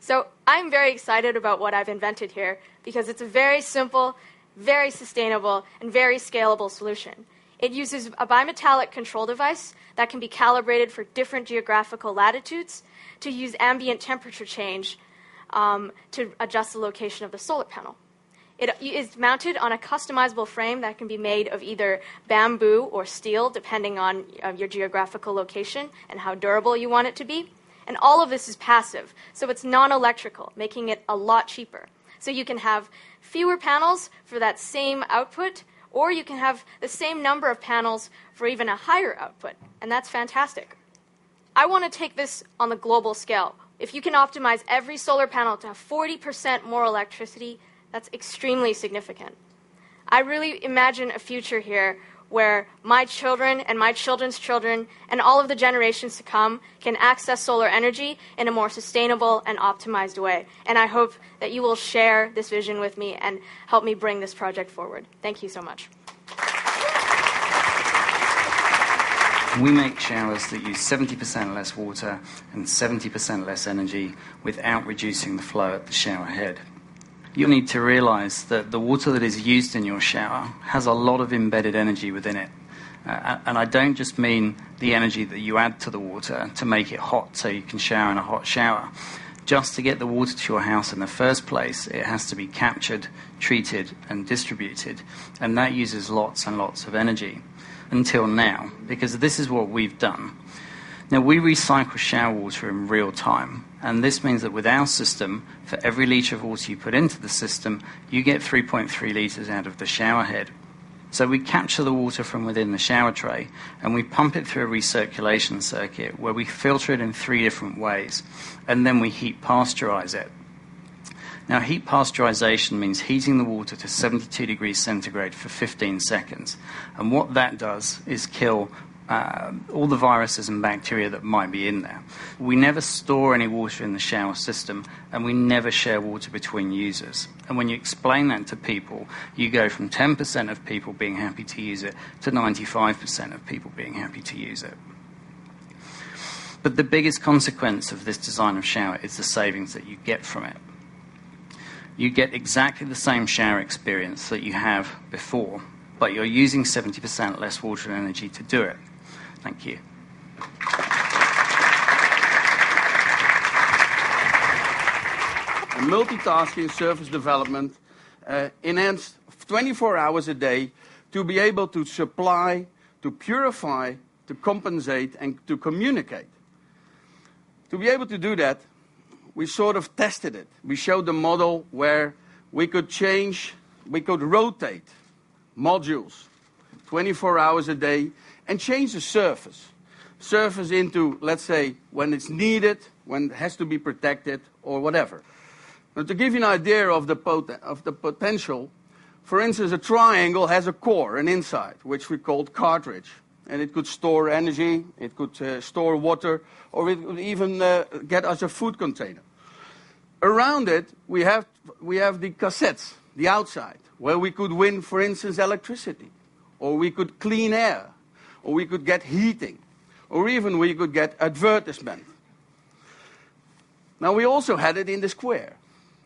So I'm very excited about what I've invented here because it's a very simple, very sustainable, and very scalable solution. It uses a bimetallic control device that can be calibrated for different geographical latitudes to use ambient temperature change to adjust the location of the solar panel. It is mounted on a customizable frame that can be made of either bamboo or steel, depending on your geographical location and how durable you want it to be. And all of this is passive, so it's non-electrical, making it a lot cheaper. So you can have fewer panels for that same output, or you can have the same number of panels for even a higher output, and that's fantastic. I want to take this on the global scale. If you can optimize every solar panel to have 40% more electricity, that's extremely significant. I really imagine a future here where my children and my children's children and all of the generations to come can access solar energy in a more sustainable and optimized way. And I hope that you will share this vision with me and help me bring this project forward. Thank you so much. We make showers that use 70% less water and 70% less energy without reducing the flow at the shower head. You need to realize that the water that is used in your shower has a lot of embedded energy within it. And I don't just mean the energy that you add to the water to make it hot so you can shower in a hot shower. Just to get the water to your house in the first place, it has to be captured, treated, and distributed. And that uses lots and lots of energy until now, because this is what we've done. Now, we recycle shower water in real time, and this means that with our system, for every litre of water you put into the system, you get 3.3 litres out of the shower head. So we capture the water from within the shower tray, and we pump it through a recirculation circuit where we filter it in 3 different ways, and then we heat pasteurize it. Now, heat pasteurization means heating the water to 72 degrees centigrade for 15 seconds, and what that does is kill all the viruses and bacteria that might be in there. We never store any water in the shower system, and we never share water between users. And when you explain that to people, you go from 10% of people being happy to use it to 95% of people being happy to use it. But the biggest consequence of this design of shower is the savings that you get from it. You get exactly the same shower experience that you have before, but you're using 70% less water and energy to do it. Thank you. Multitasking surface development enhanced 24 hours a day to be able to supply, to purify, to compensate, and to communicate. To be able to do that, we sort of tested it. We showed the model where we could rotate modules 24 hours a day and change the surface. Surface into, let's say, when it's needed, when it has to be protected, or whatever. Now, to give you an idea of the potential, for instance, a triangle has a core, an inside, which we called cartridge. And it could store energy, it could store water, or it could even get us a food container. Around it, we have the cassettes, the outside, where we could win, for instance, electricity, or we could clean air, or we could get heating, or even we could get advertisement. Now, we also had it in the square,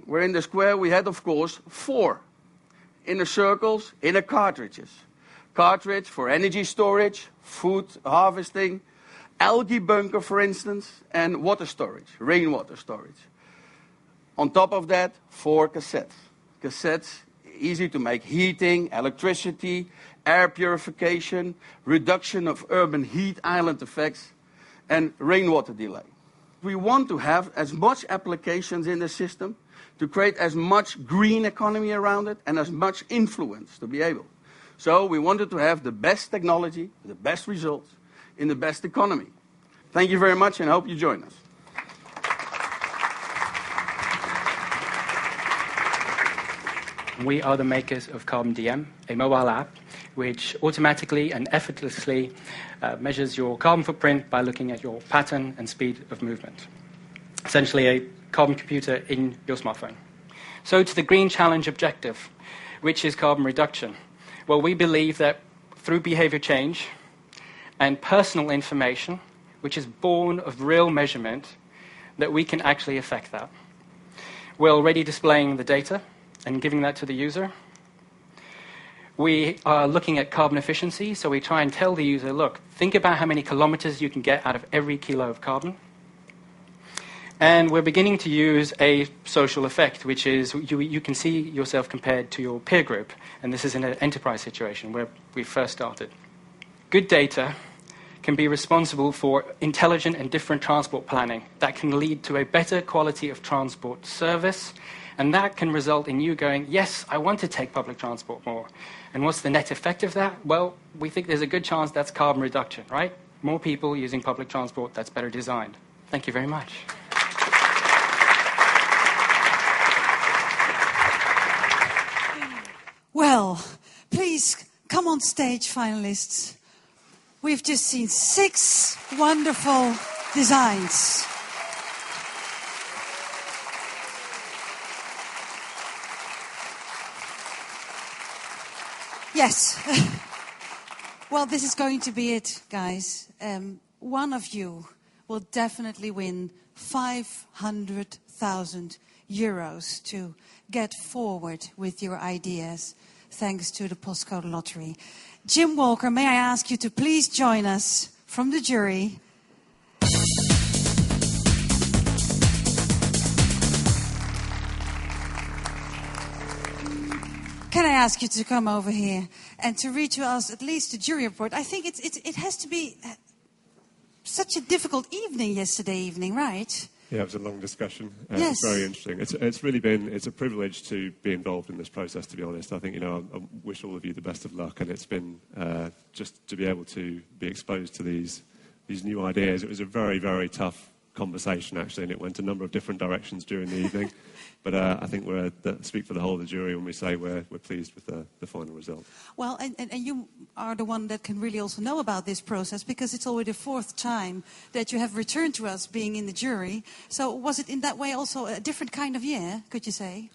where in the square we had, of course, 4 inner circles, inner cartridges. Cartridge for energy storage, food harvesting, algae bunker, for instance, and water storage, rainwater storage. On top of that, 4 cassettes. Cassettes, easy to make heating, electricity, air purification, reduction of urban heat island effects, and rainwater delay. We want to have as much applications in the system to create as much green economy around it and as much influence to be able. So we wanted to have the best technology, the best results, in the best economy. Thank you very much, and I hope you join us. We are the makers of Carbon DM, a mobile app which automatically and effortlessly measures your carbon footprint by looking at your pattern and speed of movement. Essentially a carbon computer in your smartphone. So to the Green Challenge objective, which is carbon reduction. Well, we believe that through behavior change and personal information, which is born of real measurement, that we can actually affect that. We're already displaying the data and giving that to the user. We are looking at carbon efficiency, so we try and tell the user, look, think about how many kilometers you can get out of every kilo of carbon. And we're beginning to use a social effect, which is you can see yourself compared to your peer group. And this is in an enterprise situation where we first started. Good data can be responsible for intelligent and different transport planning that can lead to a better quality of transport service. And that can result in you going, yes, I want to take public transport more. And what's the net effect of that? Well, we think there's a good chance that's carbon reduction, right? More people using public transport, that's better designed. Thank you very much. Well, please come on stage, finalists. We've just seen 6 wonderful designs. Yes. Well, this is going to be it, guys. One of you will definitely win 500,000 euros to get forward with your ideas, thanks to the Postcode Lottery. Jim Walker, may I ask you to please join us from the jury. Can I ask you to come over here and to read to us at least the jury report? I think it has to be such a difficult evening yesterday evening, right? Yeah, it was a long discussion. Yes. It's very interesting. It's really been, it's a privilege to be involved in this process, to be honest. I think, I wish all of you the best of luck, and it's been just to be able to be exposed to these new ideas. It was a very, very tough conversation, actually, and it went a number of different directions during the evening. But I think we speak for the whole of the jury when we say we're pleased with the final result. Well, and you are the one that can really also know about this process, because it's already the 4th time that you have returned to us being in the jury. So was it in that way also a different kind of year, could you say?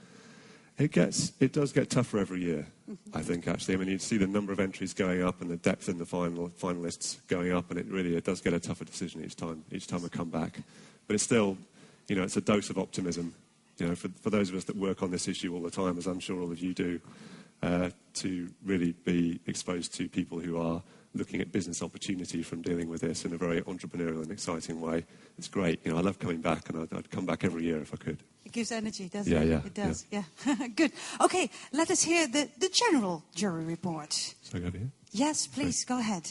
It does get tougher every year, I think, actually. I mean, you see the number of entries going up and the depth in the finalists going up, and it does get a tougher decision each time I come back. But it's still, it's a dose of optimism, for those of us that work on this issue all the time, as I'm sure all of you do, to really be exposed to people who are looking at business opportunity from dealing with this in a very entrepreneurial and exciting way. It's great. I love coming back, and I'd come back every year if I could. It gives energy, doesn't it? Yeah, yeah. It does, yeah. Good. Okay, let us hear the general jury report. So I go over here? Yes, please, go ahead.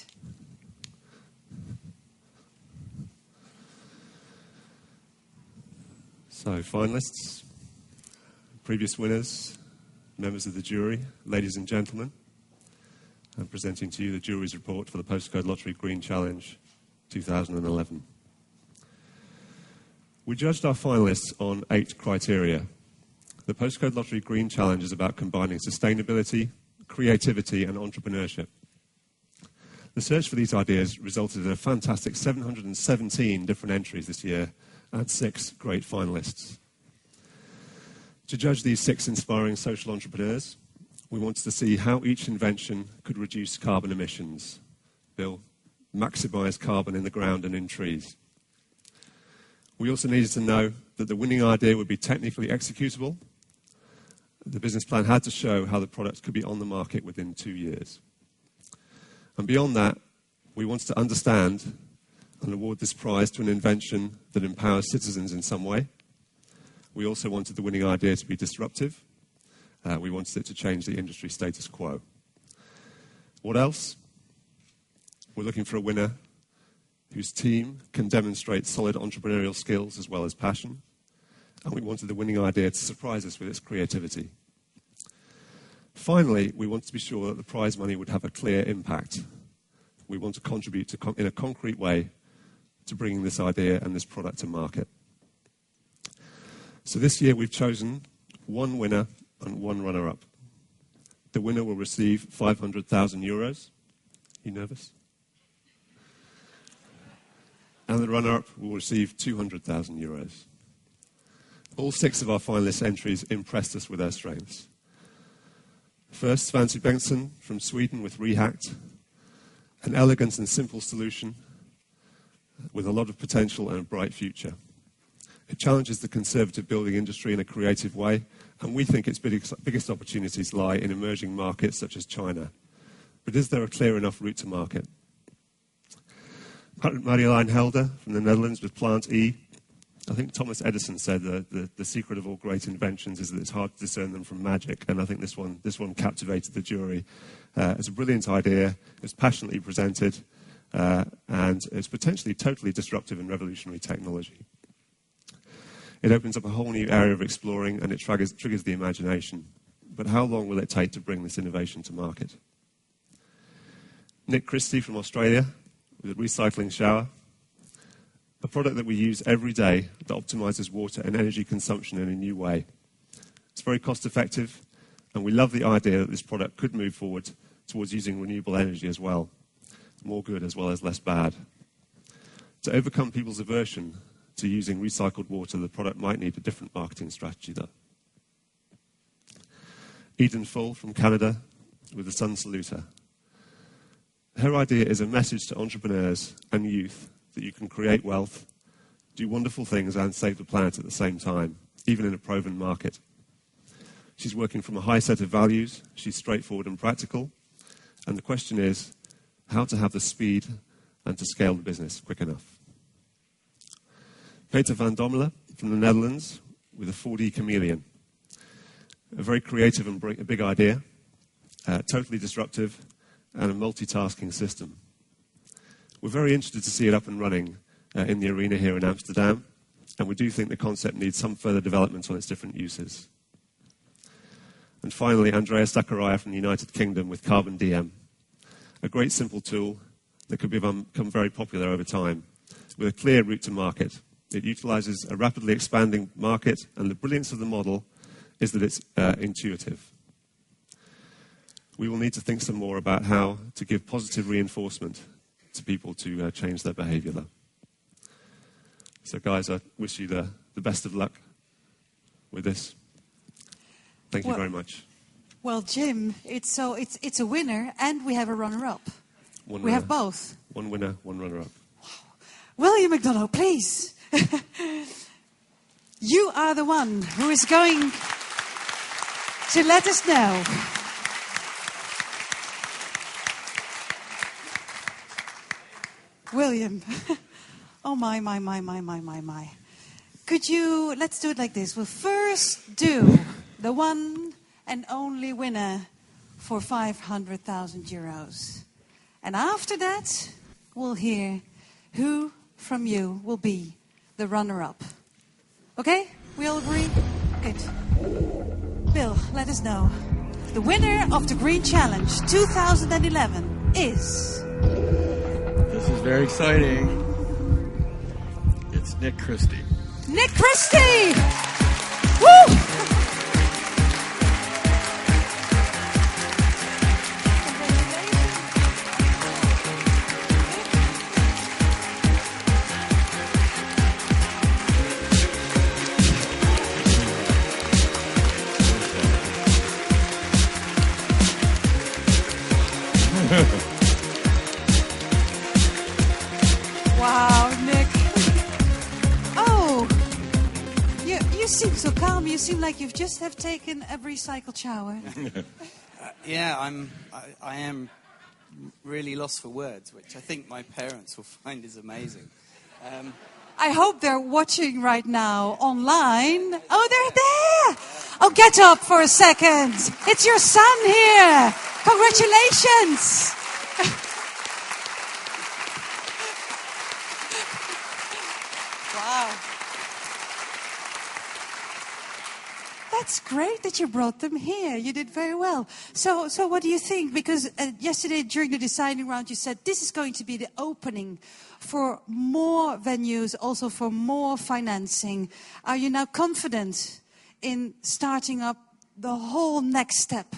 So, finalists, previous winners, members of the jury, ladies and gentlemen, I'm presenting to you the jury's report for the Postcode Lottery Green Challenge 2011. We judged our finalists on 8 criteria. The Postcode Lottery Green Challenge is about combining sustainability, creativity and entrepreneurship. The search for these ideas resulted in a fantastic 717 different entries this year and 6 great finalists. To judge these 6 inspiring social entrepreneurs, we wanted to see how each invention could reduce carbon emissions. Bill, maximise carbon in the ground and in trees. We also needed to know that the winning idea would be technically executable. The business plan had to show how the product could be on the market within 2 years. And beyond that, we wanted to understand and award this prize to an invention that empowers citizens in some way. We also wanted the winning idea to be disruptive. We wanted it to change the industry status quo. What else? We're looking for a winner whose team can demonstrate solid entrepreneurial skills as well as passion. And we wanted the winning idea to surprise us with its creativity. Finally, we wanted to be sure that the prize money would have a clear impact. We want to contribute in a concrete way to bringing this idea and this product to market. So this year we've chosen 1 winner and 1 runner-up. The winner will receive 500,000 euros. You nervous? And the runner-up will receive 200,000 euros. All 6 of our finalist entries impressed us with their strengths. First, Svante Bengtsson from Sweden with Rehacked, an elegant and simple solution with a lot of potential and a bright future. It challenges the conservative building industry in a creative way, and we think its biggest opportunities lie in emerging markets such as China. But is there a clear enough route to market? Marjolein Helder from the Netherlands with Plant E. I think Thomas Edison said that the secret of all great inventions is that it's hard to discern them from magic, and I think this one captivated the jury. It's a brilliant idea, it's passionately presented, and it's potentially totally disruptive and revolutionary technology. It opens up a whole new area of exploring, and it triggers the imagination. But how long will it take to bring this innovation to market? Nick Christie from Australia with a recycling shower. A product that we use every day that optimizes water and energy consumption in a new way. It's very cost effective, and we love the idea that this product could move forward towards using renewable energy as well. More good as well as less bad. To overcome people's aversion to using recycled water, the product might need a different marketing strategy though. Eden Full from Canada with the Sun Saluter. Her idea is a message to entrepreneurs and youth that you can create wealth, do wonderful things and save the planet at the same time, even in a proven market. She's working from a high set of values, she's straightforward and practical, and the question is how to have the speed and to scale the business quick enough. Peter van Dommelen from the Netherlands with a 4D chameleon. A very creative and a big idea, totally disruptive, and a multitasking system. We're very interested to see it up and running in the arena here in Amsterdam, and we do think the concept needs some further development on its different uses. And finally, Andreas Zachariah from the United Kingdom with Carbon DM. A great simple tool that could become very popular over time, with a clear route to market. It utilizes a rapidly expanding market, and the brilliance of the model is that it's intuitive. We will need to think some more about how to give positive reinforcement to people to change their behavior, though. So, guys, I wish you the best of luck with this. Thank you very much. Well, Jim, it's a winner, and we have a runner-up. We have both. One winner, one runner-up. William McDonough, please. You are the one who is going to let us know. William. Oh, my. Could you, let's do it like this. We'll first do the one and only winner for 500,000 euros. And after that, we'll hear who from you will be the runner-up. Okay? We all agree? Good. Bill, let us know. The winner of the Green Challenge 2011 is... This is very exciting. It's Nick Christie. Nick Christie! Woo! Wow, Nick. Oh, you seem so calm. You seem like you've just have taken a recycled shower. Yeah, I am really lost for words, which I think my parents will find is amazing. I hope they're watching right now online. Oh, they're there. Oh, get up for a second. It's your son here. Congratulations. Wow. That's great that you brought them here. You did very well. So what do you think? Because yesterday during the designing round you said this is going to be the opening for more venues, also for more financing. Are you now confident in starting up the whole next step?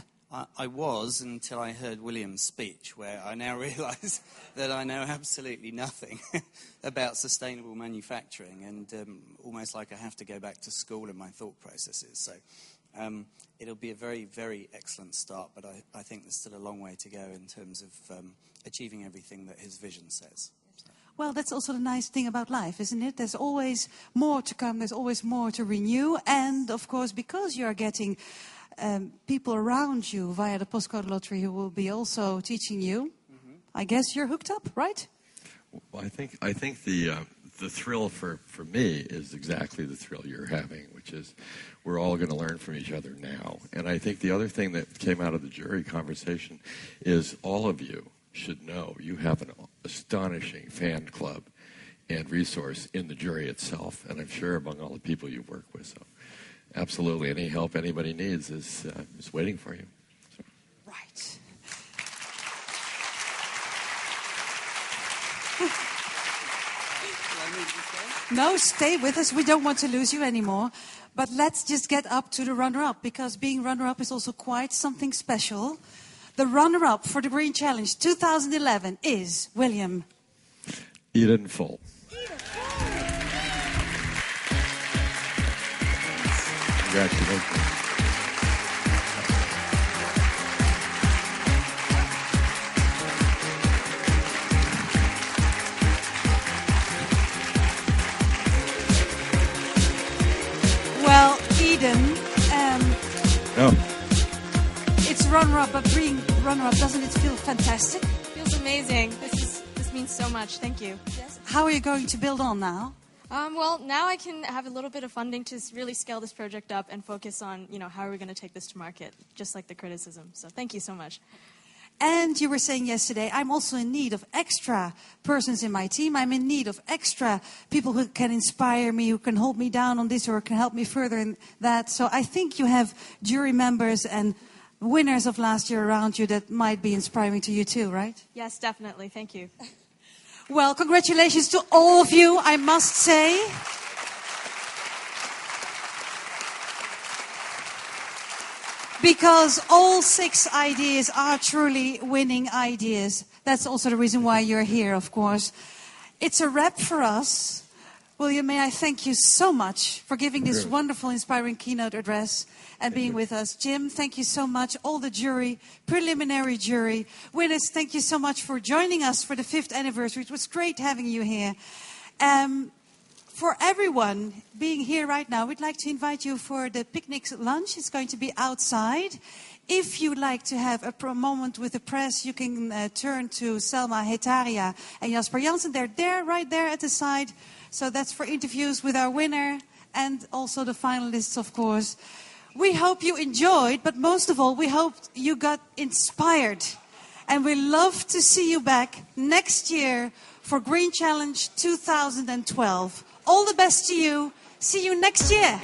I was until I heard William's speech, where I now realise that I know absolutely nothing about sustainable manufacturing, and almost like I have to go back to school in my thought processes. So it'll be a very, very excellent start, but I think there's still a long way to go in terms of achieving everything that his vision says. Well, that's also the nice thing about life, isn't it? There's always more to come, there's always more to renew, and of course, because you're getting people around you via the Postcode Lottery who will be also teaching you. Mm-hmm. I guess you're hooked up, right? Well, I think the thrill for me is exactly the thrill you're having, which is we're all going to learn from each other now. And I think the other thing that came out of the jury conversation is all of you should know you have an astonishing fan club and resource in the jury itself, and I'm sure among all the people you work with. So absolutely, any help anybody needs is waiting for you. So. Right. No, stay with us. We don't want to lose you anymore. But let's just get up to the runner-up, because being runner-up is also quite something special. The runner-up for the Green Challenge 2011 is William. Eden Full. Congratulations. Well, Eden, No. It's runner-up, but being runner-up, doesn't it feel fantastic? Feels amazing. This means so much. Thank you. Yes. How are you going to build on now? Well, now I can have a little bit of funding to really scale this project up and focus on, how are we going to take this to market, just like the criticism. So thank you so much. And you were saying yesterday, I'm also in need of extra persons in my team. I'm in need of extra people who can inspire me, who can hold me down on this or can help me further in that. So I think you have jury members and winners of last year around you that might be inspiring to you too, right? Yes, definitely. Thank you. Well, congratulations to all of you, I must say. Because all 6 ideas are truly winning ideas. That's also the reason why you're here, of course. It's a wrap for us. William, may I thank you so much for giving this wonderful, inspiring keynote address and being with us. Jim, thank you so much. All the jury, preliminary jury. Winners, thank you so much for joining us for the 5th anniversary. It was great having you here. For everyone being here right now, we'd like to invite you for the picnic lunch. It's going to be outside. If you'd like to have a moment with the press, you can turn to Selma Hetaria and Jasper Jansen. They're there, right there at the side. So that's for interviews with our winner and also the finalists, of course. We hope you enjoyed, but most of all, we hope you got inspired. And we love to see you back next year for Green Challenge 2012. All the best to you. See you next year.